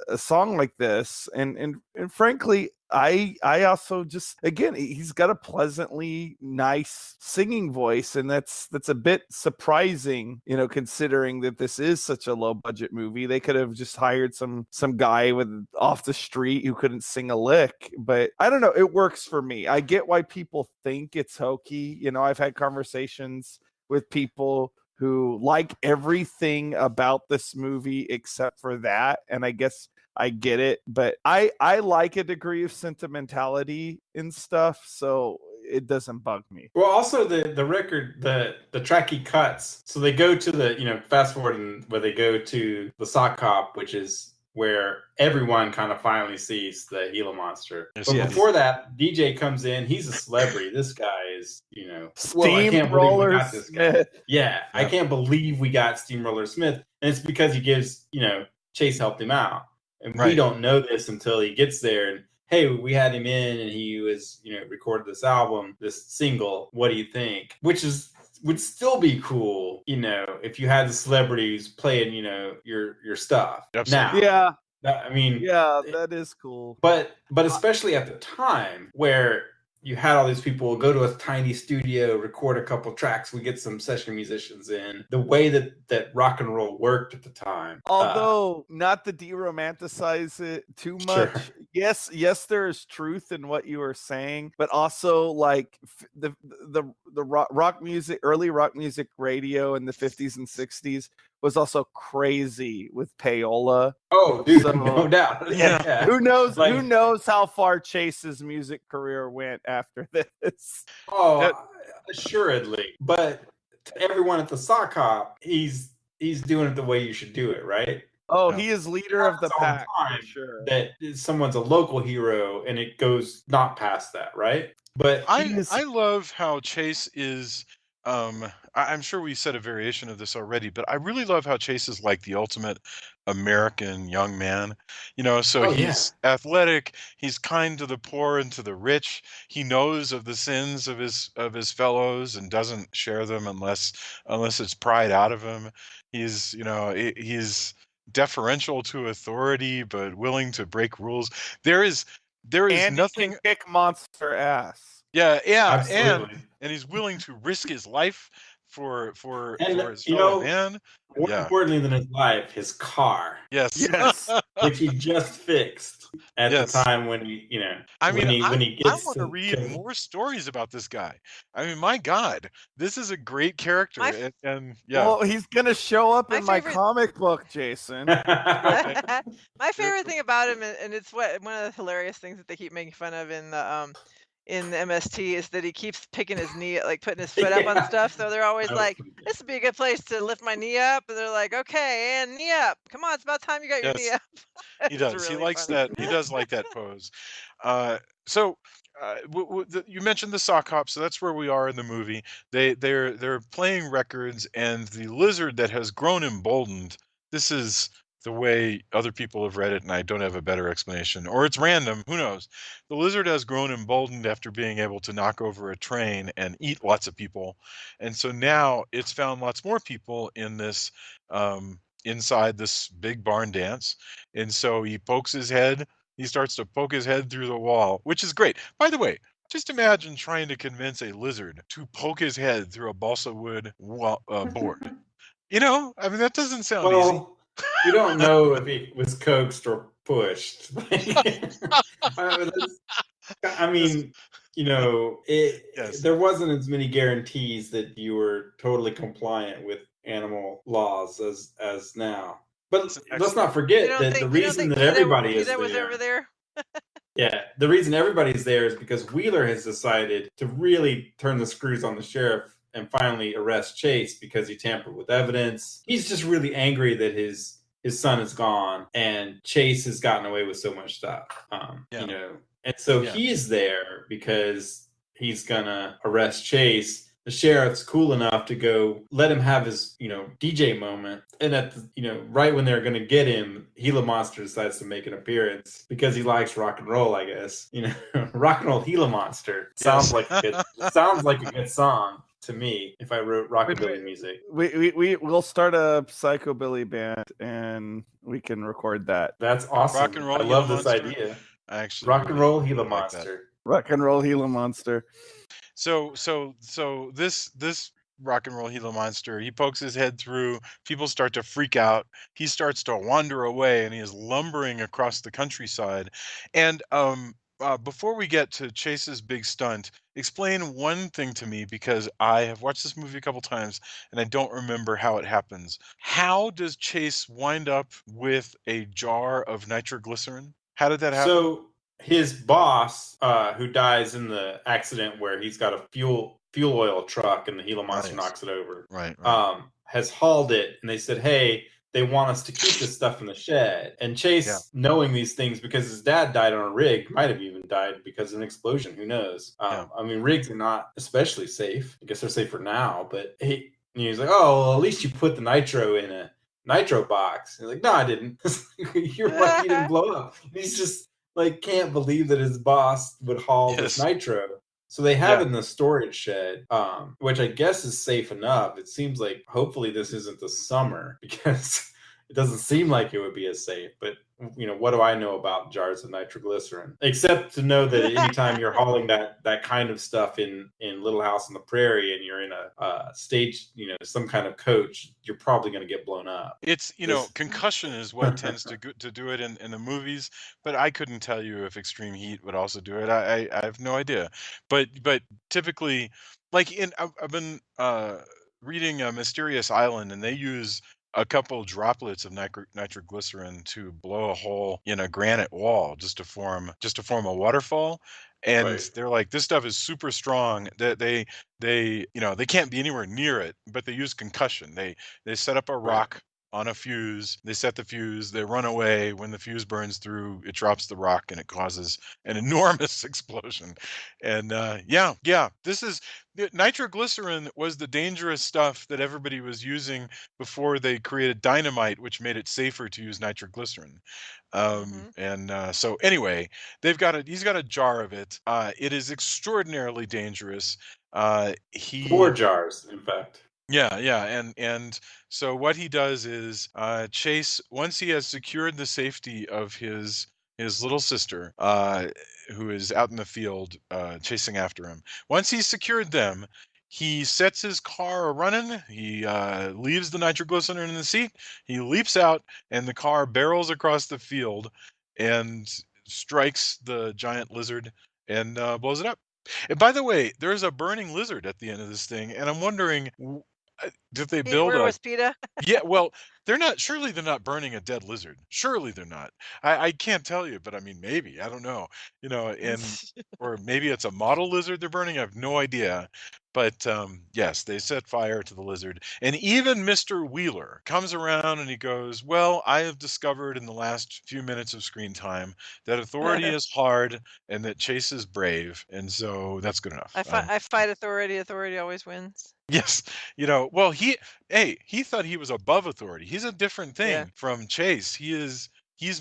S3: a song like this. And frankly, I also just, again, he's got a pleasantly nice singing voice, and that's a bit surprising, considering that this is such a low budget movie. They could have just hired some guy off the street who couldn't sing a lick, but I don't know, it works for me. I get why people think it's hokey. I've had conversations with people who like everything about this movie except for that, and I guess I get it, but I like a degree of sentimentality in stuff, so it doesn't bug me.
S2: Well, also the record, the track he cuts, so they go to the, fast forward and where they go to the sock hop, which is where everyone kind of finally sees the Gila Monster. But before that, DJ comes in. He's a celebrity. This guy is, I can't believe we got this guy. Yeah, I can't believe we got Steamroller Smith. And it's because he gives, Chase helped him out. And we don't know this until he gets there. And, hey, we had him in and he was, recorded this album, this single. What do you think? Which would still be cool, if you had the celebrities playing, your stuff.
S1: Absolutely.
S2: Now,
S3: that is cool.
S2: But especially at the time where you had all these people go to a tiny studio, record a couple tracks, we get some session musicians in. The way that rock and roll worked at the time.
S3: Although, not to de-romanticize it too much. Sure. Yes, there is truth in what you are saying, but also like the rock music, early rock music radio in the 50s and 60s was also crazy with payola.
S2: Oh, dude, no doubt.
S3: Yeah. Who knows how far Chase's music career went after this?
S2: Oh, assuredly. But to everyone at the sock hop, he's doing it the way you should do it, right?
S3: Oh, he is leader of the pack. For sure.
S2: That someone's a local hero, and it goes not past that, right? But
S1: I love how Chase is. I'm sure we said a variation of this already, but I really love how Chase is like the ultimate American young man. So he's athletic, he's kind to the poor and to the rich. He knows of the sins of his fellows and doesn't share them unless it's pried out of him. He's deferential to authority, but willing to break rules. There is
S3: and
S1: nothing.
S3: He can kick monster ass.
S1: Yeah,
S2: absolutely.
S1: And he's willing to risk his life for his
S2: fellow
S1: man.
S2: More importantly than his life, his car.
S1: Yes.
S2: Which he just fixed at the time when he,
S1: I
S2: gets
S1: want to read more stories about this guy. I mean, my God, this is a great character.
S3: Well, he's gonna show up in my comic book, Jason.
S4: My favorite thing about him, and it's one of the hilarious things that they keep making fun of in the MST, is that he keeps picking his knee, like putting his foot up on stuff. So they're always like, this would be a good place to lift my knee up. And they're like, okay, and knee up. Come on, it's about time you got your knee up.
S1: He does. Really he likes funny. That. He does like that pose. You mentioned the sock hop, so that's where we are in the movie. They're playing records, and the lizard that has grown emboldened. This is the way other people have read it, and I don't have a better explanation. Or it's random, who knows? The lizard has grown emboldened after being able to knock over a train and eat lots of people. And so now it's found lots more people in this, inside this big barn dance. And so he starts to poke his head through the wall, which is great. By the way, just imagine trying to convince a lizard to poke his head through a balsa wood board. That doesn't sound easy.
S2: We don't know if he was coaxed or pushed. There wasn't as many guarantees that you were totally compliant with animal laws as now. But let's not forget that the reason that everybody is there. Yeah, the reason everybody's there is because Wheeler has decided to really turn the screws on the sheriff and finally arrest Chase because he tampered with evidence. He's just really angry that his son is gone and Chase has gotten away with so much stuff. And so he's there because he's gonna arrest Chase the sheriff's cool enough to go let him have his, DJ moment. And at the, right when they're going to get him, Gila Monster decides to make an appearance because he likes rock and roll, I guess. Rock and roll Gila Monster sounds
S1: Yes.
S2: like a good song to me if I wrote rockabilly music.
S3: We'll start a psychobilly band and we can record that.
S2: That's awesome.
S1: Rock and roll.
S2: I love this idea.
S1: Actually,
S2: rock and roll Gila
S1: like
S2: Monster.
S3: Rock and roll Gila Monster.
S1: So this rock and roll Gila Monster, he pokes his head through. People start to freak out. He starts to wander away, and he is lumbering across the countryside. And before we get to Chase's big stunt, explain one thing to me, because I have watched this movie a couple times and I don't remember how it happens. How does Chase wind up with a jar of nitroglycerin? How did that happen?
S2: So his boss, who dies in the accident where he's got a fuel oil truck and the Gila Monster knocks it over,
S1: right.
S2: has hauled it, and they said, hey, they want us to keep this stuff in the shed. And Chase, knowing these things because his dad died on a rig, might have even died because of an explosion. Who knows? I mean, rigs are not especially safe. I guess they're safer now, but he's like, oh, well, at least you put the nitro in a nitro box. And he's like, no, I didn't. You're lucky you didn't blow up. And he's just like, can't believe that his boss would haul this nitro. So they have it in the storage shed, which I guess is safe enough. It seems like hopefully this isn't the summer because it doesn't seem like it would be as safe. But, what do I know about jars of nitroglycerin? Except to know that anytime you're hauling that kind of stuff in Little House on the Prairie and you're in a stage, some kind of coach, you're probably going to get blown up.
S1: It's, concussion is what tends to do it in the movies, but I couldn't tell you if extreme heat would also do it. I have no idea. But typically, like I've been reading Mysterious Island, and they use a couple droplets of nitroglycerin to blow a hole in a granite wall just to form a waterfall. And they're like, this stuff is super strong. That they can't be anywhere near it, but they use concussion. They set up a rock on a fuse. They set the fuse. They run away. When the fuse burns through, it drops the rock and it causes an enormous explosion. And this is nitroglycerin was the dangerous stuff that everybody was using before they created dynamite, which made it safer to use nitroglycerin. So anyway, he's got a jar of it. It is extraordinarily dangerous.
S2: 4 jars, in fact.
S1: And so what he does is Chase, once he has secured the safety of his little sister, who is out in the field chasing after him. Once he's secured them, he sets his car running. He leaves the nitroglycerin in the seat. He leaps out, and the car barrels across the field and strikes the giant lizard and blows it up. And by the way, there's a burning lizard at the end of this thing, and I'm wondering, did they build
S4: where was PETA?
S1: Yeah, well, surely they're not burning a dead lizard. Surely they're not. I can't tell you, but I mean, maybe, I don't know, or maybe it's a model lizard they're burning. I have no idea. But yes, they set fire to the lizard. And even Mr. Wheeler comes around and he goes, well, I have discovered in the last few minutes of screen time that authority is hard and that Chase is brave. And so that's good enough.
S4: I fight authority. Authority always wins.
S1: Yes. Well, he thought he was above authority. He's a different thing from Chase. He's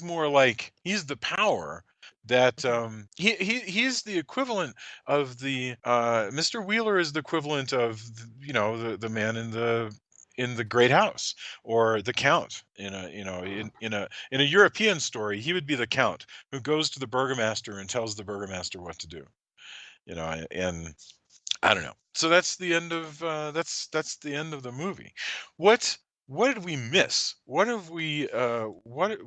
S1: more like, he's the power that he's the equivalent of the Mr. Wheeler is the equivalent of the man in the great house, or the count in a European story. He would be the count who goes to the burgomaster and tells the burgomaster what to do. And I don't know. So that's the end of that's the end of the movie. What did we miss? What have we what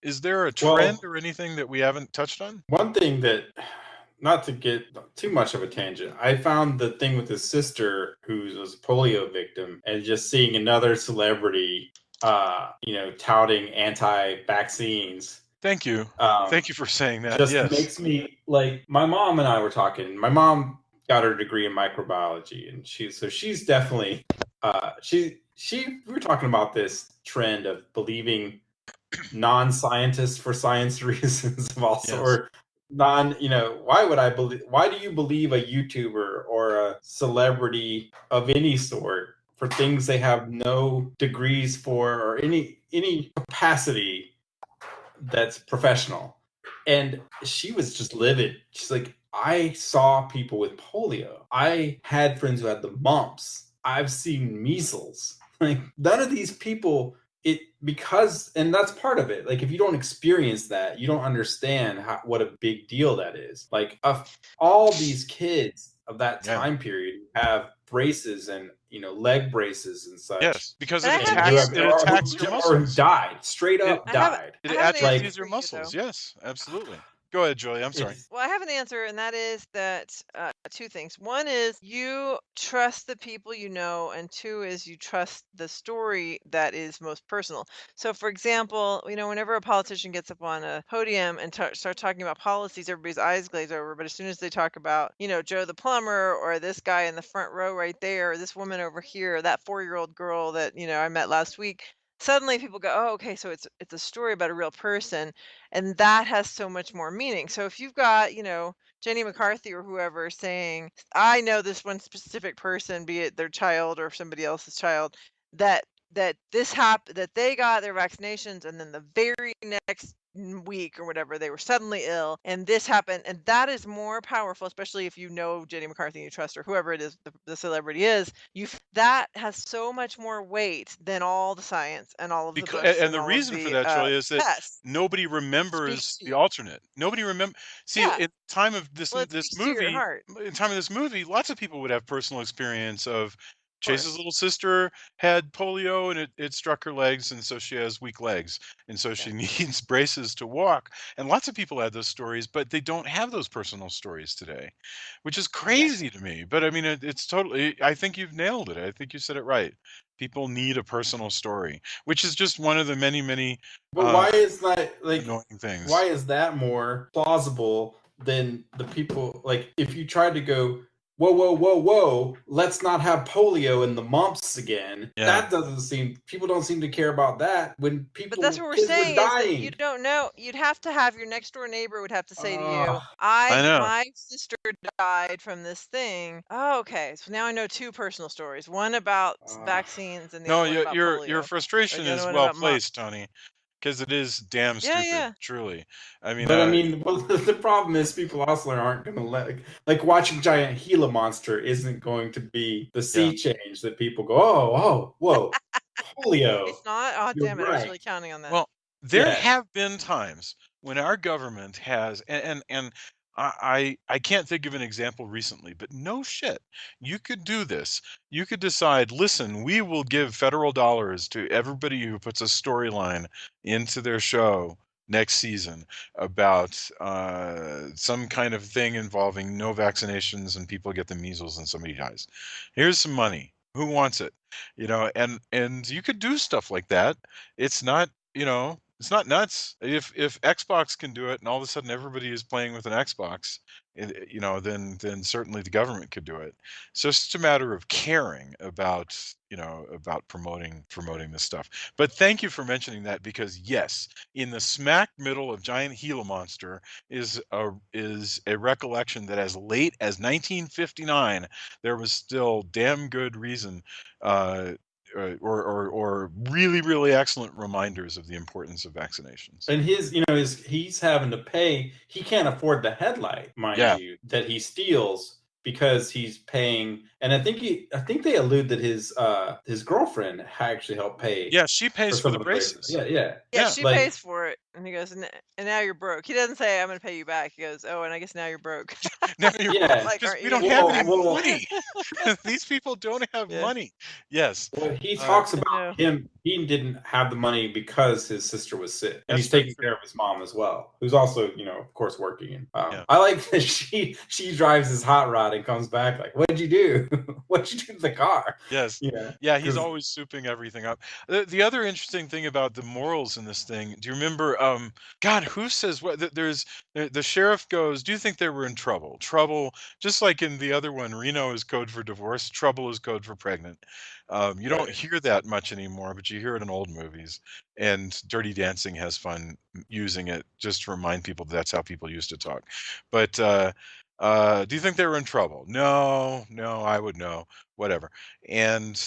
S1: is there a trend or anything that we haven't touched on?
S2: One thing that, not to get too much of a tangent, I found the thing with his sister who was a polio victim, and just seeing another celebrity touting anti-vaccines.
S1: Thank you. Thank you for saying that.
S2: Just makes me, like, my mom and I were talking. My mom got her degree in microbiology, and she's definitely we were talking about this trend of believing non-scientists for science reasons of also, or why do you believe a YouTuber or a celebrity of any sort for things they have no degrees for or any capacity that's professional? And she was just livid. She's like, I saw people with polio. I had friends who had the mumps. I've seen measles. Like, none of these people, and that's part of it. Like, if you don't experience that, you don't understand what a big deal that is. Like, all these kids of that time period have braces and leg braces and such.
S1: Yes, because
S4: But
S1: it
S4: I have an
S1: attacks your
S2: or
S1: muscles.
S2: died, straight up died.
S1: It
S4: I have an answer
S1: atrophies
S4: for
S1: your
S4: you,
S1: muscles.
S4: though.
S1: Yes, absolutely. Go ahead, Julie. I'm sorry.
S4: Well, I have an answer, and that is that two things. One is you trust the people you know, and two is you trust the story that is most personal. So, for example, whenever a politician gets up on a podium and start talking about policies, everybody's eyes glaze over. But as soon as they talk about, Joe the plumber, or this guy in the front row right there, or this woman over here, or that 4-year-old girl that I met last week, suddenly people go, "Oh, okay, so it's a story about a real person." And that has so much more meaning. So if you've got, Jenny McCarthy or whoever saying, I know this one specific person, be it their child or somebody else's child, that this happened, that they got their vaccinations, and then the very next week or whatever they were suddenly ill, and this happened, and that is more powerful, especially if you know Jenny McCarthy and you trust her, whoever it is the celebrity is. That has so much more weight than all the science and all of the books
S1: And
S4: and
S1: the
S4: all of
S1: reason for
S4: the
S1: that, Julie, is that
S4: tests.
S1: nobody
S4: Speaks
S1: remembers
S4: to
S1: the
S4: you.
S1: alternate. Nobody remember. See,
S4: Yeah.
S1: at time of this
S4: Well, it
S1: this
S4: speaks to your
S1: movie,
S4: heart.
S1: in time of this movie, lots of people would have personal experience of
S4: Of
S1: Chase's
S4: course.
S1: little sister had polio and it struck her legs, and so she has weak legs, and so she
S4: Yeah.
S1: needs braces to walk. And lots of people had those stories, but they don't have those personal stories today, which is crazy
S4: Exactly.
S1: to me. But I mean, it's totally. I think you've nailed it. I think you said it right. People need a personal story, which is just one of the many, many
S2: But why is that
S1: annoying
S2: why
S1: things.
S2: is that more plausible than the people, like, if you tried to go, whoa, whoa, whoa, whoa, let's not have polio and the mumps again?
S1: Yeah.
S2: That doesn't seem, people don't seem to care about that when
S4: But that's what we're
S2: kids were
S4: saying, is that you
S2: dying.
S4: don't know. You'd have to have your next door neighbor would have to say to you,
S1: I know.
S4: my sister died from this thing. Oh, okay. So now I know two personal stories. One about vaccines and the
S1: No,
S4: other one about
S1: your
S4: polio. Or
S1: frustration
S4: the other
S1: is
S4: one
S1: well
S4: about
S1: placed,
S4: mumps.
S1: Tony, because it is damn
S4: Yeah,
S1: stupid,
S4: yeah.
S1: truly. I mean,
S2: But I mean, well, the problem is people also aren't going to like watching Giant Gila Monster isn't going to be the sea change that people go, oh, whoa, polio.
S4: It's not? Oh,
S2: You're
S4: damn it. I was
S2: right.
S4: really counting on that.
S1: well, there have been times when our government has, and I can't think of an example recently, but no shit, you could do this. You could decide, listen, we will give federal dollars to everybody who puts a storyline into their show next season about some kind of thing involving no vaccinations and people get the measles and somebody dies. Here's some money. Who wants it? And you could do stuff like that. It's not, it's not nuts. If Xbox can do it and all of a sudden everybody is playing with an Xbox, then certainly the government could do it. So it's just a matter of caring about, about promoting this stuff. But thank you for mentioning that, because yes, in the smack middle of Giant Gila Monster is a recollection that as late as 1959 there was still damn good reason or really, really excellent reminders of the importance of vaccinations.
S2: And he's having to pay. He can't afford the headlight, mind you, that he steals because he's paying. And I think they allude that his girlfriend actually helped pay.
S1: Yeah, she pays for
S2: some
S1: the
S2: of the braces.
S1: braces.
S4: Yeah, she pays for it. And he goes, and now you're broke. He doesn't say, I'm going to pay you back. He goes, oh, and I guess now you're broke.
S1: Now you're broke
S4: Like,
S1: because
S4: aren't
S1: we
S4: you
S1: don't
S4: gonna
S1: have
S4: pay
S1: any
S4: back?
S1: money. These people don't have money. Yes.
S2: Well, he talks
S4: I
S2: about
S4: know.
S2: him. He didn't have the money because his sister was sick, and
S1: That's
S2: he's taking care of his mom as well, who's also, of course, working. And I like that she drives his hot rod and comes back like, "What'd you do? What'd you do to the car?"
S1: Yes. Yeah, he's always souping everything up. The other interesting thing about the morals in this thing, do you remember God, who says what? There's the sheriff goes, "Do you think they were in trouble?" Trouble, just like in the other one, Reno is code for divorce. Trouble is code for pregnant. You don't
S2: Right.
S1: hear that much anymore, but you hear it in old movies. And Dirty Dancing has fun using it just to remind people that's how people used to talk. But do you think they were in trouble? No, no, I would know. Whatever. And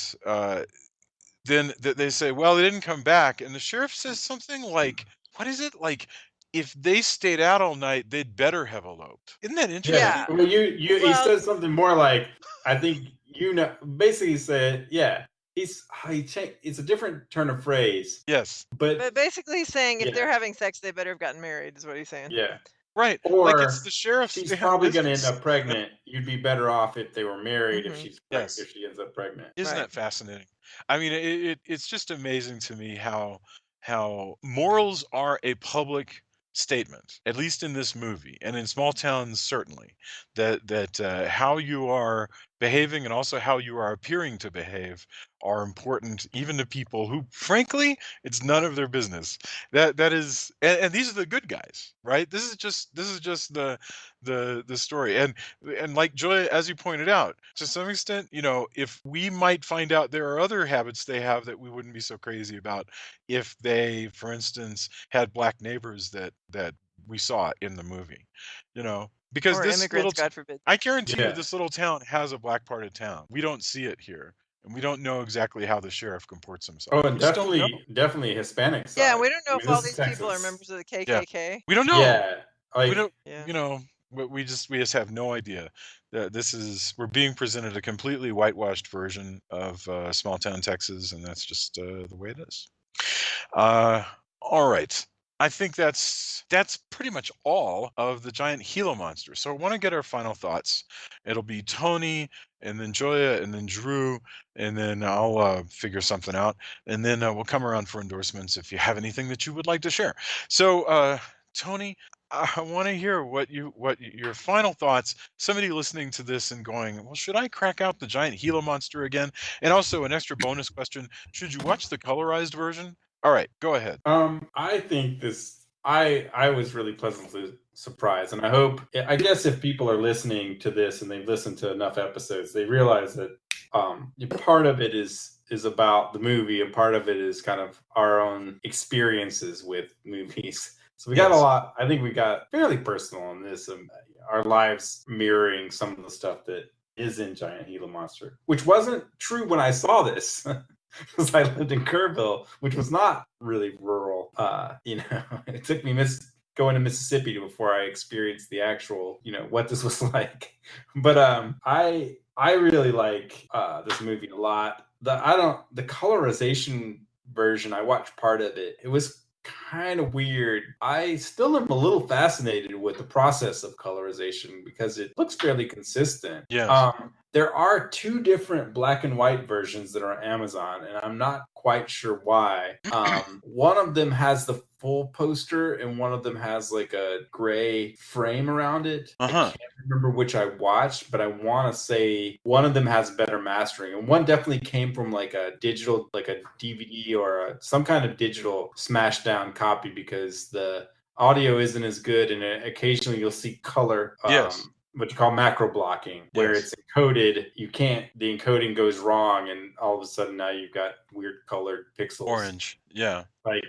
S1: then they say, well, they didn't come back. And the sheriff says something like, what is it? Like, if they stayed out all night, they'd better have eloped. Isn't that interesting?
S4: Yeah.
S2: Well, he
S4: Well,
S2: said something more like, I think basically he said, yeah, he changed. It's a different turn of phrase,
S1: Yes.
S4: but basically he's saying if they're
S2: yeah,
S4: having sex, they better have gotten married, is what he's saying.
S2: yeah.
S1: Right. Like it's the
S2: Or
S1: sheriff's
S2: she's
S1: damn
S2: probably going to end
S1: business.
S2: up pregnant. You'd be better off if they were married if
S1: Yes.
S2: if she ends up pregnant.
S1: Isn't
S4: Right.
S1: that fascinating? I mean, it's just amazing to me how morals are a public statement, at least in this movie, and in small towns certainly. That how you are behaving and also how you are appearing to behave are important, even to people who, frankly, it's none of their business. That is, and these are the good guys, right? This is just the story, and like Joy, as you pointed out, to some extent, if we might find out there are other habits they have that we wouldn't be so crazy about if they, for instance, had black neighbors that we saw in the movie, because
S4: Or
S1: this
S4: immigrants, God forbid.
S1: I guarantee you
S2: Yeah.
S1: this little town has a black part of town. We don't see it here. And we don't know exactly how the sheriff comports himself.
S2: Oh, and
S1: We just don't know.
S2: definitely Hispanic side.
S4: Yeah, we don't know if all
S2: this
S4: these
S2: is
S4: people are
S2: Texas.
S4: members of the
S1: Yeah.
S4: KKK.
S1: We don't know.
S2: Yeah,
S1: We
S2: like
S1: don't.
S4: Yeah.
S1: We just have no idea. We're being presented a completely whitewashed version of small town Texas, and that's just the way it is. All right. I think that's pretty much all of the Giant Gila Monster. So I want to get our final thoughts. It'll be Tony, and then Joya, and then Drew, and then I'll figure something out, and then we'll come around for endorsements if you have anything that you would like to share. So Tony, I want to hear what your final thoughts. Somebody listening to this and going, well, should I crack out the Giant Gila Monster again? And also an extra bonus question: should you watch the colorized version? All right, go ahead.
S2: I think this. I was really pleasantly surprised, and I guess if people are listening to this and they've listened to enough episodes, they realize that part of it is about the movie, and part of it is kind of our own experiences with movies. So we got a lot. I think we got fairly personal on this, our lives mirroring some of the stuff that is in Giant Gila Monster, which wasn't true when I saw this. Because I lived in Kerrville, which was not really rural. It took me going to Mississippi before I experienced the actual, what this was like. But I really like this movie a lot. The colorization version, I watched part of it. It was kind of weird. I still am a little fascinated with the process of colorization because it looks fairly consistent.
S1: Yes.
S2: There are two different black and white versions that are on Amazon, and I'm not quite sure why. One of them has the full poster, and one of them has like a gray frame around it. I can't remember which I watched, but I want to say one of them has better mastering, and one definitely came from like a digital, like a DVD or some kind of digital smashed down copy, because the audio isn't as good, and occasionally you'll see color.
S1: Yes.
S2: What you call macro blocking, where it's encoded, the encoding goes wrong, and all of a sudden now you've got weird colored pixels.
S1: Orange, yeah.
S2: Like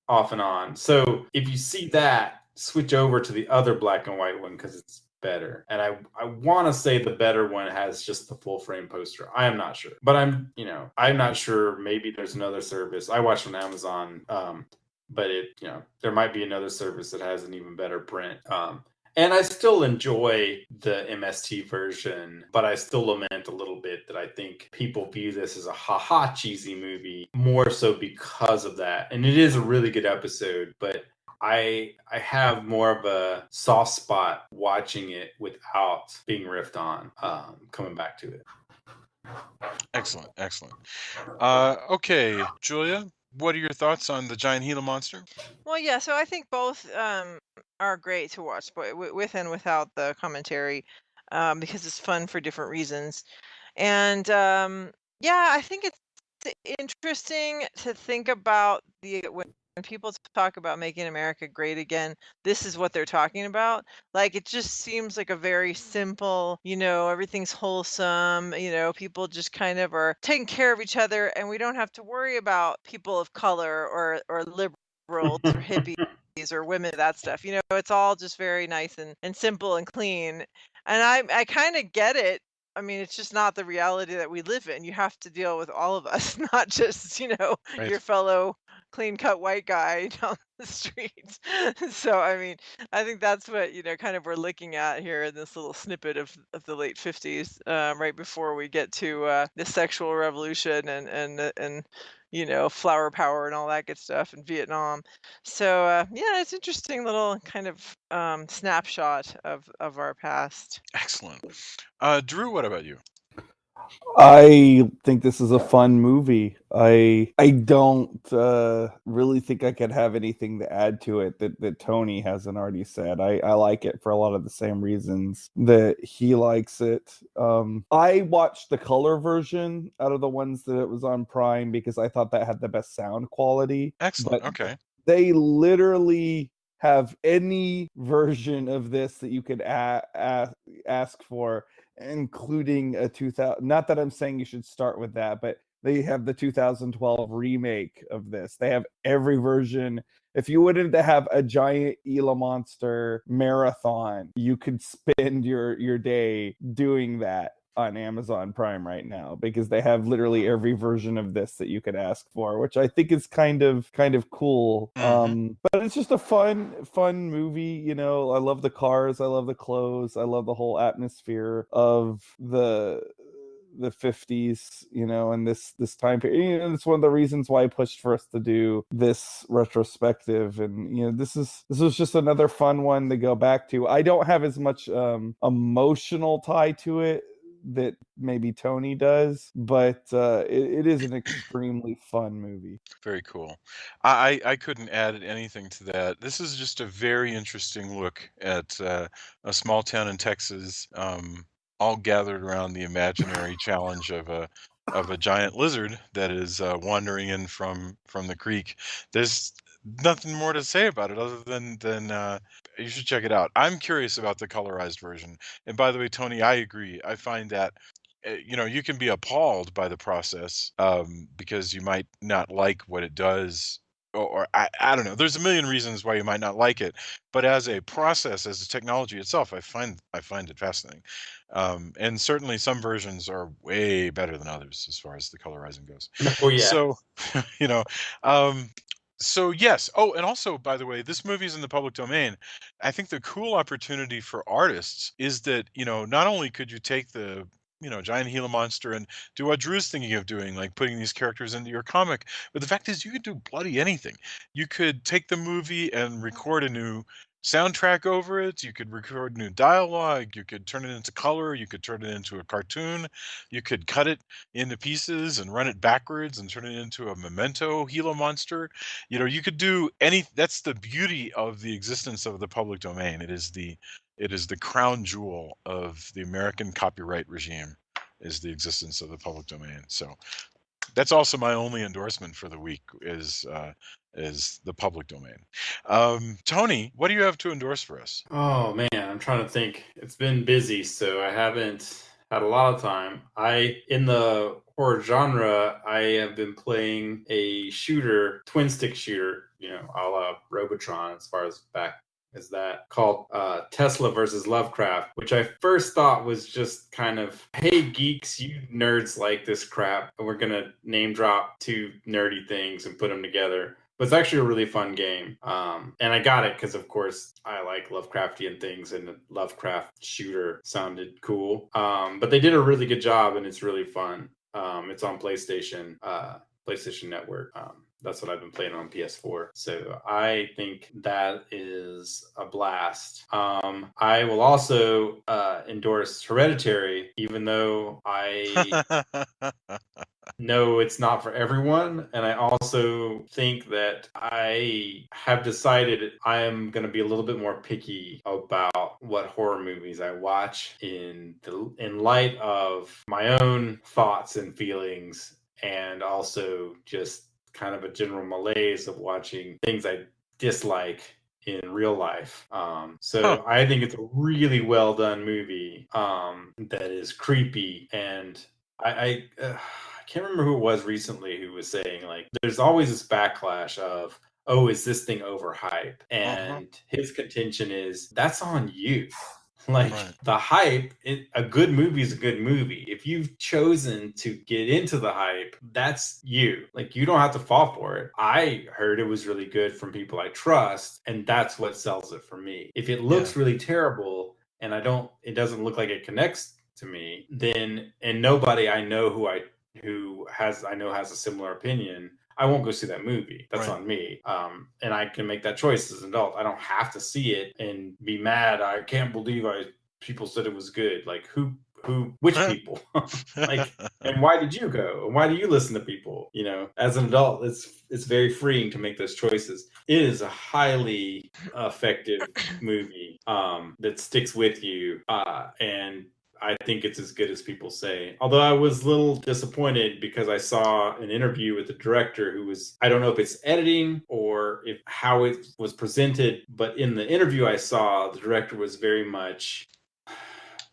S2: off and on. So if you see that, switch over to the other black and white one because it's better. And I want to say the better one has just the full frame poster. I am not sure. But I'm not sure. Maybe there's another service. I watched on Amazon, but there might be another service that has an even better print. And I still enjoy the MST version, but I still lament a little bit that I think people view this as a ha-ha cheesy movie, more so because of that. And it is a really good episode, but I have more of a soft spot watching it without being riffed on, coming back to it.
S1: Excellent. Okay, Julia, what are your thoughts on the Giant Gila Monster?
S4: Well, yeah, so I think both are great to watch, but with and without the commentary, because it's fun for different reasons. And I think it's interesting to think about when people talk about making America great again, this is what they're talking about. Like, it just seems like a very simple, everything's wholesome, people just kind of are taking care of each other, and we don't have to worry about people of color or liberals or hippies or women, that stuff. It's all just very nice and simple and clean. And I kind of get it. I mean, it's just not the reality that we live in. You have to deal with all of us, not just,
S1: Right.
S4: your fellow clean cut white guy down the street. So, I mean, I think that's what, kind of we're looking at here in this little snippet of the late 50s, right before we get to the sexual revolution and flower power and all that good stuff in Vietnam. So, yeah, it's interesting little kind of snapshot of our past.
S1: Excellent. Drew, what about you?
S3: I think this is a fun movie. I don't really think I could have anything to add to it that Tony hasn't already said. I like it for a lot of the same reasons that he likes it. I watched the color version out of the ones that it was on Prime because I thought that had the best sound quality.
S1: Excellent.
S3: But
S1: Okay.
S3: they literally have any version of this that you could ask for, including a 2000. Not that I'm saying you should start with that, but they have the 2012 remake of this. They have every version. If you wanted to have a Giant Gila Monster marathon, you could spend your day doing that on Amazon Prime right now, because they have literally every version of this that you could ask for, which I think is kind of cool. But it's just a fun movie. I love the cars, I love the clothes, I love the whole atmosphere of the 50s, and this time period. It's one of the reasons why I pushed for us to do this retrospective. And this was just another fun one to go back to. I don't have as much emotional tie to it that maybe Tony does, but it is an extremely fun movie.
S1: Very cool. I couldn't add anything to that. This is just a very interesting look at a small town in Texas, all gathered around the imaginary challenge of a giant lizard that is wandering in from the creek. There's nothing more to say about it other than you should check it out. I'm curious about the colorized version. And by the way, Tony, I agree. I find that you can be appalled by the process, because you might not like what it does, or I don't know. There's a million reasons why you might not like it, but as a process, as a technology itself, I find it fascinating. And certainly some versions are way better than others as far as the colorizing goes.
S2: Oh yeah.
S1: So, you know, um, so yes. Oh, and also, by the way, this movie is in the public domain. I think the cool opportunity for artists is that, not only could you take the Giant Gila Monster and do what Drew's thinking of doing, like putting these characters into your comic, but the fact is you could do bloody anything. You could take the movie and record a new soundtrack over it. You could record new dialogue. You could turn it into color. You could turn it into a cartoon. You could cut it into pieces and run it backwards and turn it into a Memento Gila Monster. You could do any. That's the beauty of the existence of the public domain. It is the crown jewel of the American copyright regime, is the existence of the public domain. So that's also my only endorsement for the week is the public domain. Tony, what do you have to endorse for us?
S2: Oh man, I'm trying to think. It's been busy, so I haven't had a lot of time. In the horror genre, I have been playing a twin stick shooter, a la Robotron, as far as back as that, called Tesla versus Lovecraft, which I first thought was just kind of, hey geeks, you nerds like this crap, and we're gonna name drop two nerdy things and put them together. But it's actually a really fun game. And I got it because, of course, I like Lovecraftian things, and the Lovecraft shooter sounded cool. But they did a really good job, and it's really fun. It's on PlayStation Network. That's what I've been playing on PS4. So I think that is a blast. I will also endorse Hereditary, even though I no, it's not for everyone. And I also think that I have decided I am going to be a little bit more picky about what horror movies I watch in light of my own thoughts and feelings, and also just kind of a general malaise of watching things I dislike in real life. So I think it's a really well done movie that is creepy. And I can't remember who it was recently who was saying, like, there's always this backlash of, oh, is this thing overhyped? And his contention is, that's on you. Like, the hype, a good movie is a good movie. If you've chosen to get into the hype, that's you. Like, you don't have to fall for it. I heard it was really good from people I trust, and that's what sells it for me. If it looks really terrible and it doesn't look like it connects to me, then, and nobody I know who has a similar opinion, I won't go see that movie. That's on me. And I can make that choice as an adult. I don't have to see it and be mad. I can't believe people said it was good. Like, which people? Like, and why did you go? And why do you listen to people? You know, as an adult, it's very freeing to make those choices. It is a highly effective movie that sticks with you. And I think it's as good as people say. Although I was a little disappointed because I saw an interview with the director who was, I don't know if it's editing or how it was presented, but in the interview I saw, the director was very much,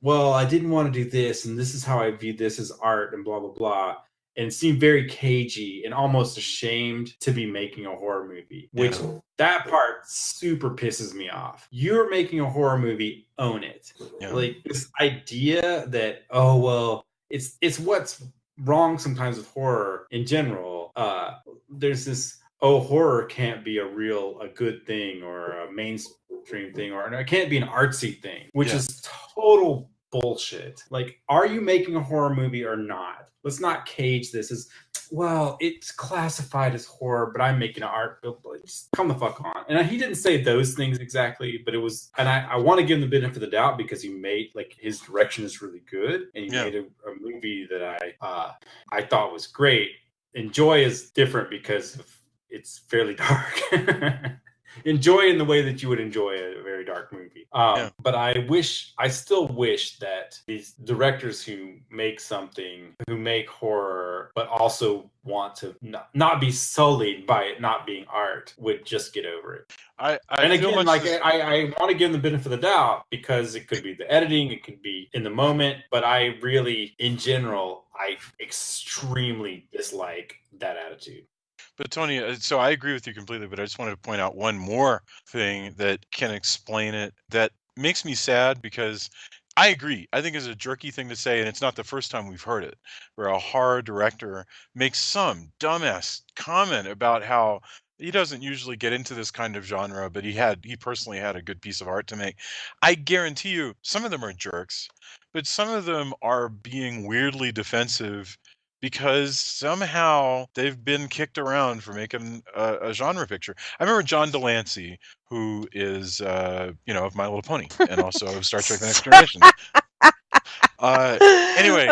S2: well, I didn't want to do this, and this is how I view this as art, and blah, blah, blah. And seemed very cagey and almost ashamed to be making a horror movie, which that part super pisses me off. You're making a horror movie, own it. Like, this idea that, oh, well, it's what's wrong sometimes with horror in general. There's this, horror can't be a good thing or a mainstream thing, or it can't be an artsy thing, which is total bullshit. Like, are you making a horror movie or not? Let's not cage this as, well, it's classified as horror, but I'm making an art film. Just come the fuck on. And he didn't say those things exactly, but it was, and I want to give him the benefit of the doubt because he made, like, his direction is really good, and he made a movie that I thought was great. And Joy is different because it's fairly dark. Enjoy in the way that you would enjoy a very dark movie. But I still wish that these directors who make horror, but also want to not be sullied by it not being art, would just get over it. I want to give them the benefit of the doubt because it could be the editing, it could be in the moment, but I really, in general, I extremely dislike that attitude.
S1: But Tony, so I agree with you completely, but I just wanted to point out one more thing that can explain it that makes me sad, because I agree. I think it's a jerky thing to say, and it's not the first time we've heard it, where a horror director makes some dumbass comment about how he doesn't usually get into this kind of genre, but he personally had a good piece of art to make. I guarantee you, some of them are jerks, but some of them are being weirdly defensive because somehow they've been kicked around for making a genre picture. I remember John Delancey, who is, of My Little Pony, and also of Star Trek: The Next Generation. Anyway.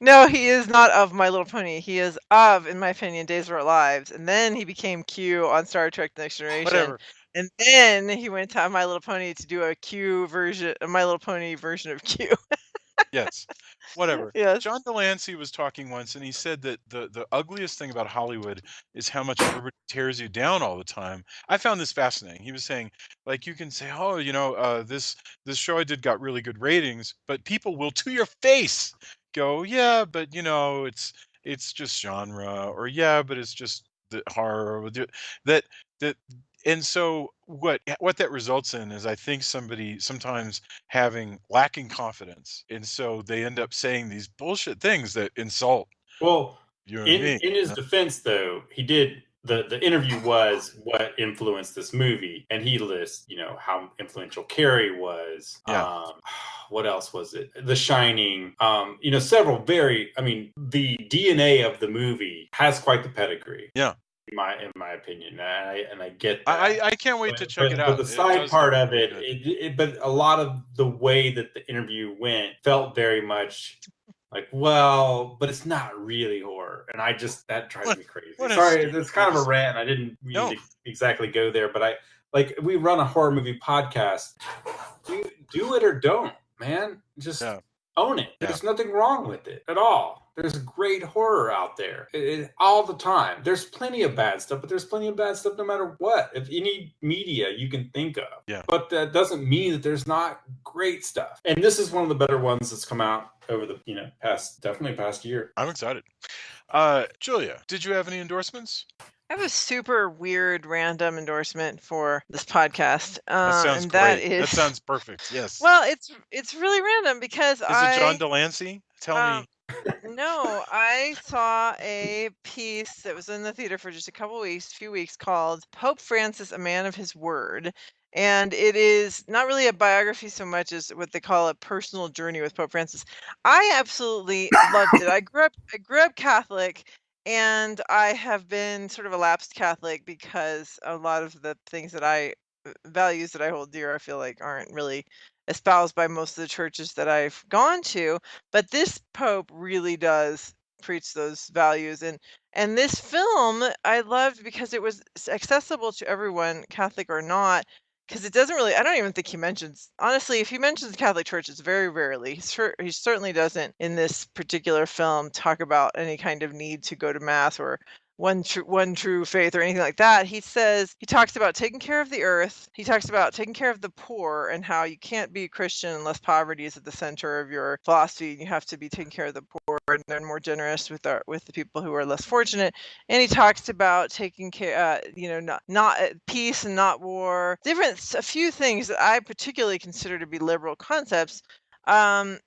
S4: No, he is not of My Little Pony. He is of, in my opinion, Days of Our Lives. And then he became Q on Star Trek: The Next Generation.
S1: Whatever.
S4: And then he went to My Little Pony to do a My Little Pony version of Q.
S1: Yes, whatever.
S4: Yes.
S1: John Delancey was talking once, and he said that the ugliest thing about Hollywood is how much everybody tears you down all the time. I found this fascinating. He was saying, like, you can say, oh, this show I did got really good ratings, but people will, to your face, go, yeah, but it's just genre, or yeah, but it's just the horror, that. And so what that results in is, I think, somebody sometimes lacking confidence, and so they end up saying these bullshit things that insult.
S2: Well, in his defense, though, he did the interview was what influenced this movie, and he lists how influential Carrie was.
S1: Yeah.
S2: What else was it? The Shining. Several the DNA of the movie has quite the pedigree.
S1: Yeah.
S2: In my opinion, and I get that.
S1: I can't wait to check it out.
S2: But the side part of it, but a lot of the way that the interview went felt very much like, well, but it's not really horror, and that drives me crazy. Sorry, it's kind of a rant. I didn't mean to exactly go there, but we run a horror movie podcast. Do it or don't, man. Just own it. There's nothing wrong with it at all. There's great horror out there all the time. There's plenty of bad stuff, but there's plenty of bad stuff no matter what. If any media you can think of.
S1: Yeah.
S2: But that doesn't mean that there's not great stuff. And this is one of the better ones that's come out over the past year.
S1: I'm excited. Julia, did you have any endorsements?
S4: I have a super weird random endorsement for this podcast.
S1: That sounds
S4: and
S1: great.
S4: That
S1: sounds perfect. Yes.
S4: Well, it's really random because
S1: Is it John Delancey? Tell me.
S4: No, I saw a piece that was in the theater for just a few weeks called Pope Francis, a Man of His Word. And it is not really a biography so much as what they call a personal journey with Pope Francis. I absolutely loved it. I grew up Catholic, and I have been sort of a lapsed Catholic because a lot of the things that values that I hold dear, I feel like aren't really espoused by most of the churches that I've gone to. But this Pope really does preach those values. And this film I loved because it was accessible to everyone, Catholic or not. Because it doesn't really, I don't even think he mentions, honestly, if he mentions the Catholic Church, it's very rarely. He certainly doesn't in this particular film talk about any kind of need to go to Mass or one true faith or anything like that. He talks about taking care of the earth. He talks about taking care of the poor and how you can't be a Christian unless poverty is at the center of your philosophy. And you have to be taking care of the poor and then more generous with the people who are less fortunate. And he talks about taking care, not peace and not war. A few things that I particularly consider to be liberal concepts. And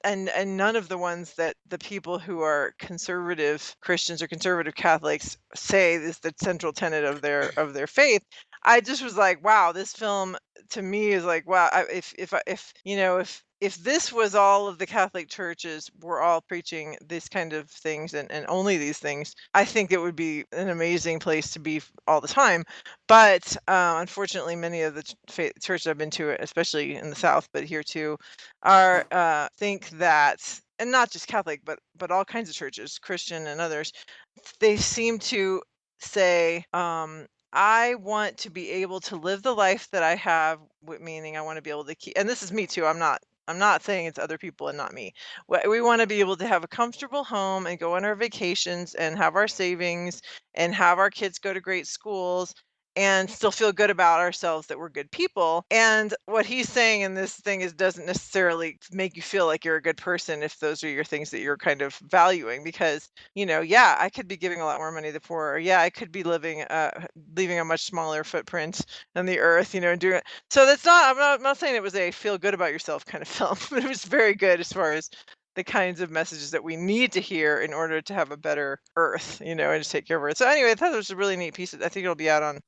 S4: none of the ones that the people who are conservative Christians or conservative Catholics say is the central tenet of their faith. I just was like, wow, this film to me is like, wow, if this was all of the Catholic churches were all preaching these kind of things and only these things, I think it would be an amazing place to be all the time. But unfortunately, many of the churches I've been to, especially in the South, but here too, are think that, and not just Catholic, but all kinds of churches, Christian and others, they seem to say, I want to be able to live the life that I have, meaning I want to be able to keep, and this is me too. I'm not saying it's other people and not me. We want to be able to have a comfortable home and go on our vacations and have our savings and have our kids go to great schools and still feel good about ourselves that we're good people. And what he's saying in this thing doesn't necessarily make you feel like you're a good person if those are your things that you're kind of valuing, because, I could be giving a lot more money to the poor, or I could be leaving a much smaller footprint on the earth, and doing it. So I'm not saying it was a feel good about yourself kind of film, but it was very good as far as the kinds of messages that we need to hear in order to have a better earth, and to take care of it. So anyway, I thought it was a really neat piece. I think it'll be out on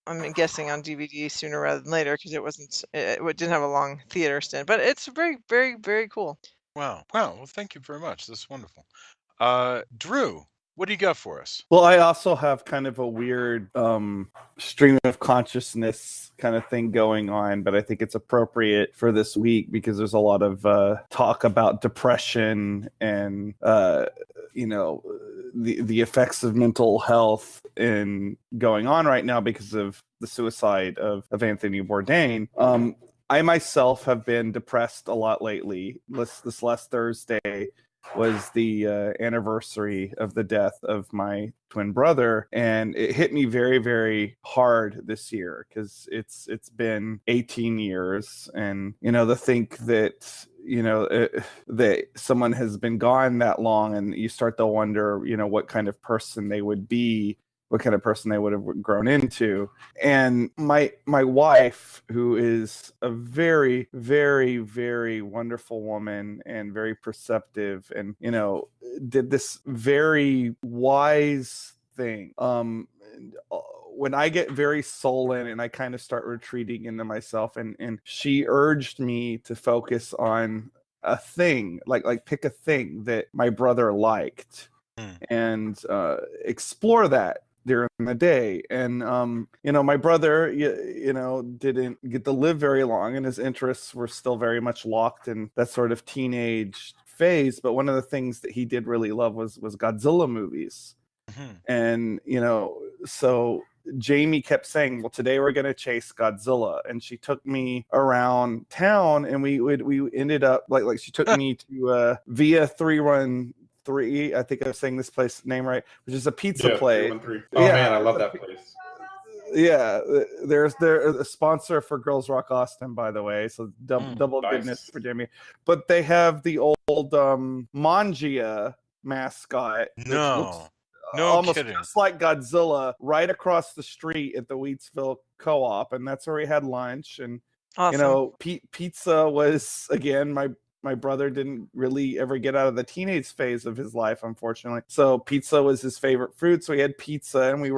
S4: I'm guessing on DVD sooner rather than later, because it didn't have a long theater stint, but it's very, very, very cool.
S1: Wow. Well, thank you very much. This is wonderful. Drew, what do you got for us?
S3: Well, I also have kind of a weird stream of consciousness kind of thing going on, but I think it's appropriate for this week because there's a lot of talk about depression and the effects of mental health and going on right now because of the suicide of Anthony Bourdain. I myself have been depressed a lot lately. This last Thursday was the anniversary of the death of my twin brother, and it hit me very, very hard this year because it's been 18 years, and to think that that someone has been gone that long, and you start to wonder what kind of person they would be, what kind of person they would have grown into. And my wife, who is a very, very, very wonderful woman and very perceptive, and did this very wise thing. When I get very sullen and I kind of start retreating into myself, and she urged me to focus on a thing, like pick a thing that my brother liked and explore that during the day. And my brother didn't get to live very long, and his interests were still very much locked in that sort of teenage phase. But one of the things that he did really love was Godzilla movies. And so Jamie kept saying, well, today we're going to chase Godzilla. And she took me around town, and we ended up like she took me to via 313 313. I think I'm saying this place name right, which is a pizza place.
S2: 313. Oh man, I love that place.
S3: Yeah, they're a sponsor for Girls Rock Austin, by the way. So double
S2: nice.
S3: goodness for Jimmy. But they have the old Mangia mascot, which looks almost
S1: kidding.
S3: just like Godzilla, right across the street at the Wheatsville Co-op, and that's where we had lunch. And
S4: Awesome.
S3: pizza was, again, my brother didn't really ever get out of the teenage phase of his life, unfortunately. So pizza was his favorite food. So we had pizza, and we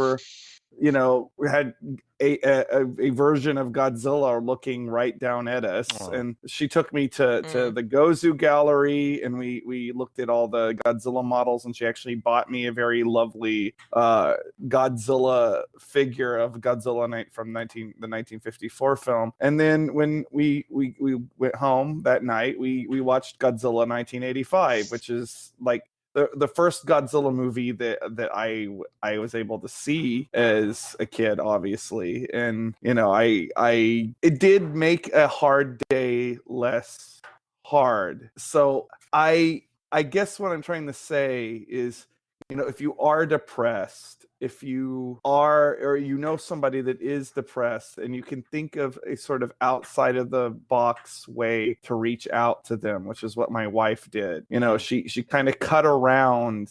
S3: had a version of Godzilla looking right down at us. And she took me to the Gozu gallery, and we looked at all the Godzilla models, and she actually bought me a very lovely Godzilla figure of Godzilla from the 1954 film. And then when we went home that night, we watched Godzilla 1985, which is like the first Godzilla movie that I was able to see as a kid, obviously. And it did make a hard day less hard. So I guess what I'm trying to say is, if you are depressed, if you are, or somebody that is depressed, and you can think of a sort of outside of the box way to reach out to them, which is what my wife did. She kind of cut around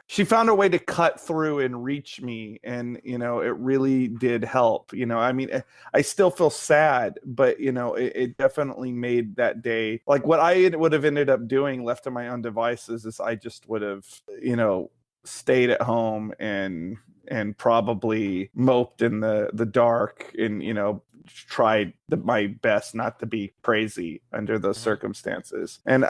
S3: she found a way to cut through and reach me, and it really did help. I still feel sad, but it definitely made that day, like, what I would have ended up doing left to my own devices is I just would have stayed at home and probably moped in the dark, and tried my best not to be crazy under those circumstances. And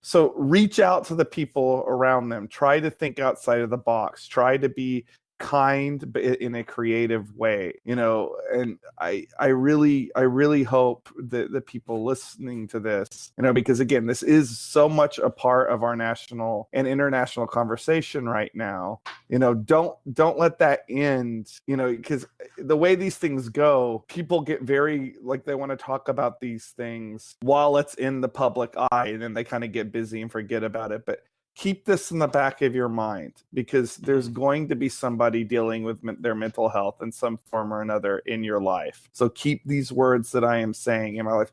S3: so reach out to the people around them. Try to think outside of the box. Try to be kind, but in a creative way. And I really hope that the people listening to this, because again, this is so much a part of our national and international conversation right now. Don't let that end. Because the way these things go, people get very, like, they want to talk about these things while it's in the public eye, and then they kind of get busy and forget about it. But keep this in the back of your mind, because there's going to be somebody dealing with their mental health in some form or another in your life. So keep these words that I am saying in my life.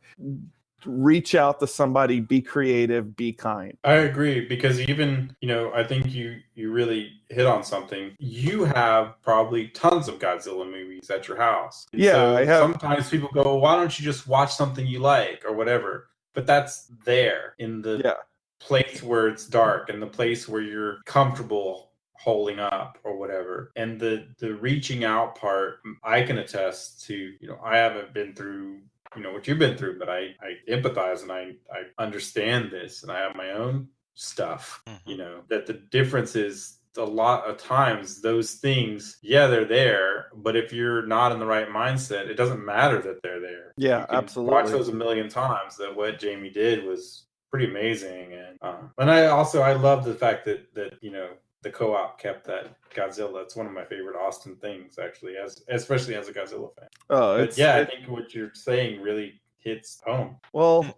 S3: Reach out to somebody, be creative, be kind.
S2: I agree, because even, I think you really hit on something. You have probably tons of Godzilla movies at your house. And so I have. Sometimes people go, why don't you just watch something you like or whatever? But that's there in the place where it's dark, and the place where you're comfortable holding up or whatever. And the reaching out part, I can attest to. I haven't been through what you've been through, but I empathize, and I understand this, and I have my own stuff. That the difference is, a lot of times those things, they're there, but if you're not in the right mindset, it doesn't matter that they're there.
S3: Yeah, absolutely.
S2: Watch those a million times. That what Jamie did was pretty amazing. And I love the fact that the co-op kept that Godzilla. It's one of my favorite Austin things, actually, especially as a Godzilla fan. I think what you're saying really hits home.
S3: Well,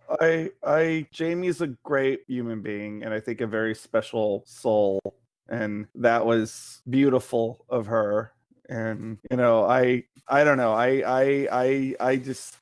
S3: Jamie's a great human being, and I think a very special soul, and that was beautiful of her. And I don't know, I just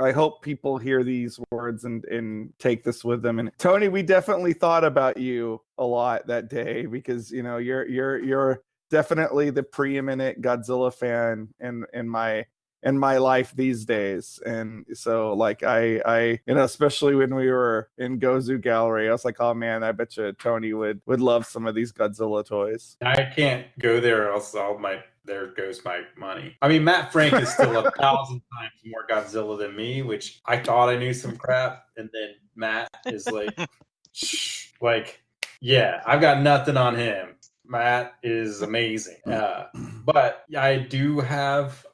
S3: I hope people hear these words and take this with them. And Tony, we definitely thought about you a lot that day, because you're definitely the preeminent Godzilla fan in my life these days. And so, like, I especially when we were in Gozu Gallery, I was like, oh man, I bet you Tony would love some of these Godzilla toys.
S2: I can't go there, or else there goes my money. I mean, Matt Frank is still 1,000 times more Godzilla than me, which I thought I knew some crap, and then Matt is like, I've got nothing on him. Matt is amazing. But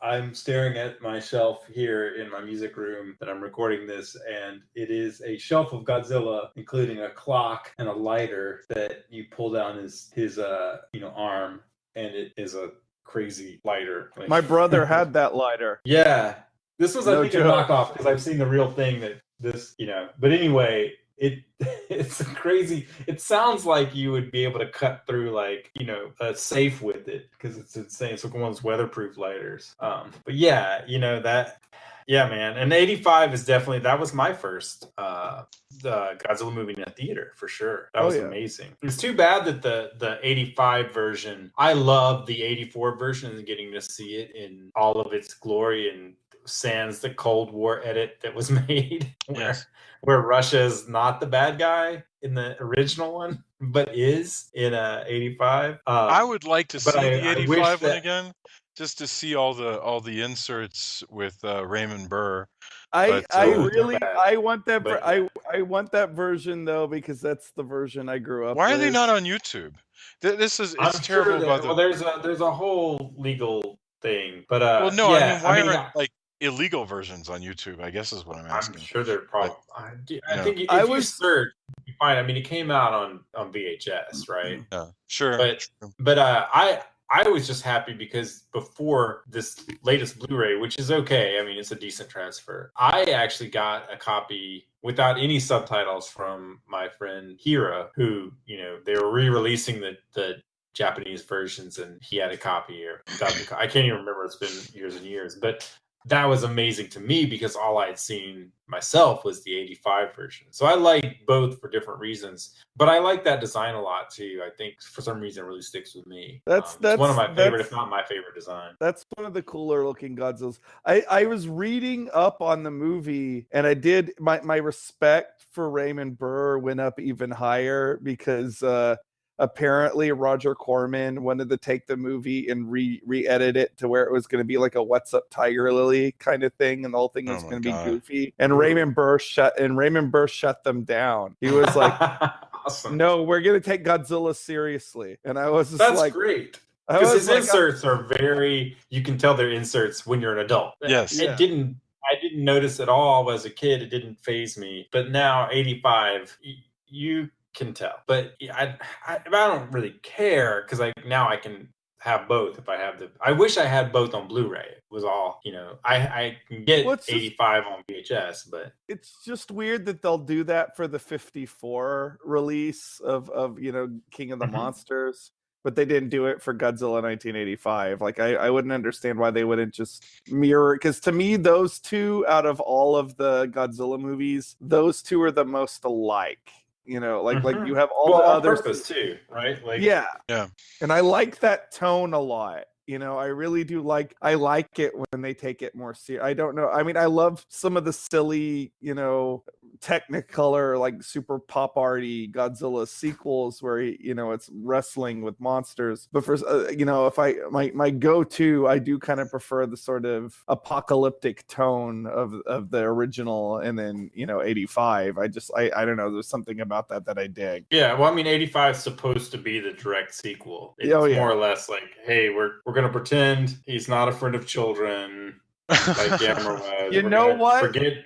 S2: I'm staring at my shelf here in my music room that I'm recording this, and it is a shelf of Godzilla, including a clock and a lighter that you pull down his arm, and it is a crazy lighter.
S3: My brother had that lighter.
S2: Yeah. This was, I think, a knockoff, because I've seen the real thing that this, but anyway, it's crazy. It sounds like you would be able to cut through like a safe with it because it's insane. It's like one of those weatherproof lighters. But yeah, that. Yeah, man. And 85 is definitely, that was my first the Godzilla movie in a theater for sure. That was amazing. It's too bad that the 85 version, I love the 84 version and getting to see it in all of its glory and sans the Cold War edit that was made where Russia is not the bad guy in the original one, but is in 85.
S1: I would like to see the 85 one
S2: that,
S1: again, just to see all the inserts with Raymond Burr.
S3: I want that. I want that version though because that's the version I grew up.
S1: Why
S3: with.
S1: are they not on YouTube? It's terrible.
S2: Well, there's a whole legal thing, but
S1: well, no, I mean, why aren't like illegal versions on YouTube? I guess is what I'm asking.
S2: I'm sure they're probably. I think if you search, you find. I mean, it came out on VHS, right?
S1: Yeah, sure.
S2: But I was just happy because before this latest Blu-ray, which is okay, I mean, it's a decent transfer. I actually got a copy without any subtitles from my friend Hira, who they were re-releasing the Japanese versions, and he had a copy or I can't even remember. It's been years and years, but that was amazing to me because all I had seen myself was the 85 version. So I like both for different reasons, but I like that design a lot too. I think for some reason it really sticks with me. That's one of my favorite, if not my favorite design.
S3: That's one of the cooler looking Godzillas. I was reading up on the movie and I did my respect for Raymond Burr went up even higher because apparently Roger Corman wanted to take the movie and re-edit it to where it was going to be like a What's Up Tiger Lily kind of thing, and the whole thing was going to be goofy. And Raymond Burr shut them down. He was like, awesome. No, we're going to take Godzilla seriously. And I was just
S2: that's great. Because his inserts are very, you can tell they're inserts when you're an adult.
S1: Yes.
S2: I didn't notice at all as a kid. It didn't faze me. But now 85, you can tell, but I don't really care because now I can have both if I have I wish I had both on Blu-ray. It was all I can get 85 on VHS, but
S3: it's just weird that they'll do that for the 54 release of King of the Monsters, but they didn't do it for Godzilla 1985. Like I wouldn't understand why they wouldn't just mirror, because to me those two out of all of the Godzilla movies, those two are the most alike. Like you have all the others
S2: too, right? Like
S3: yeah. And I like that tone a lot. I really do I like it when they take it more serious. I don't know. I mean, I love some of the silly, Technicolor, like super pop arty Godzilla sequels where it's wrestling with monsters. But for if my go-to, I do kind of prefer the sort of apocalyptic tone of the original, and then 85. I don't know. There's something about that I dig.
S2: Yeah, well, I mean, 85 is supposed to be the direct sequel. It's more or less like, hey, we're gonna pretend he's not a friend of children. Like Gamma was.
S3: You know what?
S2: Forget,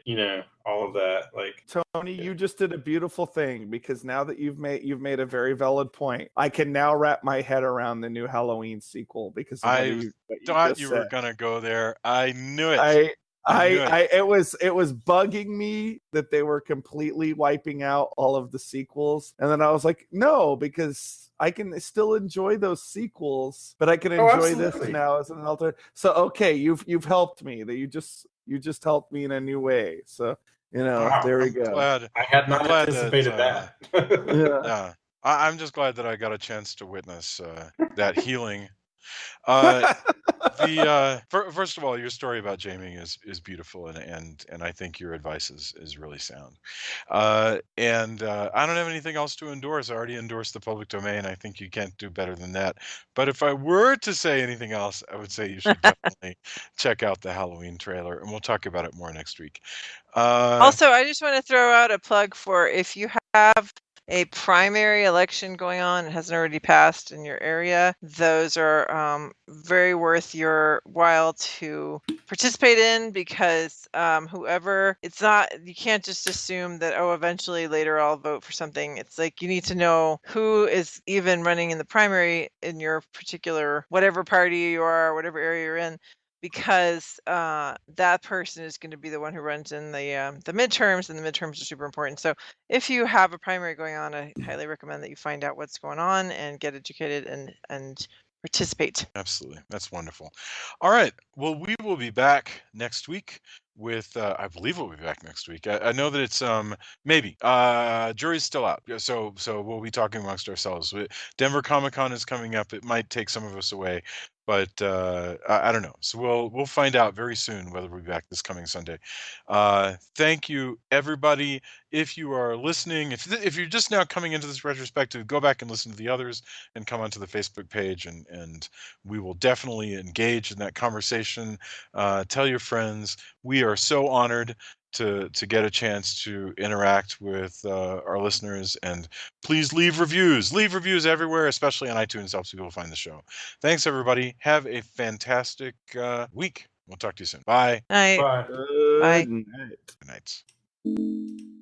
S2: all of that. Like
S3: Tony, you just did a beautiful thing, because now that you've made a very valid point, I can now wrap my head around the new Halloween sequel because of
S1: I thought you were gonna go there. I knew it.
S3: It was bugging me that they were completely wiping out all of the sequels, and then I was like, no, because I can still enjoy those sequels, but I can enjoy this now as an alternate. So okay, you've helped me. That you just helped me in a new way. So there we go.
S2: I had not anticipated that.
S1: Yeah, I'm just glad that I got a chance to witness that healing. First of all, your story about Jamie is beautiful, and I think your advice is really sound. And I don't have anything else to endorse. I already endorsed the public domain. I think you can't do better than that. But if I were to say anything else, I would say you should definitely check out the Halloween trailer, and we'll talk about it more next week.
S4: Also, I just want to throw out a plug for if you have a primary election going on, it hasn't already passed in your area, those are very worth your while to participate in, because you can't just assume that, eventually later I'll vote for something. It's like you need to know who is even running in the primary in your particular, whatever party you are, whatever area you're in, because that person is going to be the one who runs in the midterms, and the midterms are super important. So if you have a primary going on, I highly recommend that you find out what's going on and get educated and participate.
S1: Absolutely. That's wonderful. All right. Well, we will be back next week with I believe we'll be back next week. I know that it's maybe jury's still out. So we'll be talking amongst ourselves. Denver Comic-Con is coming up. It might take some of us away, but I don't know. So we'll find out very soon whether we'll be back this coming Sunday. Thank you, everybody. If you are listening, if you're just now coming into this retrospective, go back and listen to the others and come onto the Facebook page, and we will definitely engage in that conversation. Tell your friends. We are so honored to get a chance to interact with our listeners, and please leave reviews. Leave reviews everywhere, especially on iTunes. Helps people find the show. Thanks, everybody. Have a fantastic week. We'll talk to you soon. Bye.
S4: Bye.
S2: Bye.
S3: Good
S4: Bye.
S3: night.
S1: Good night.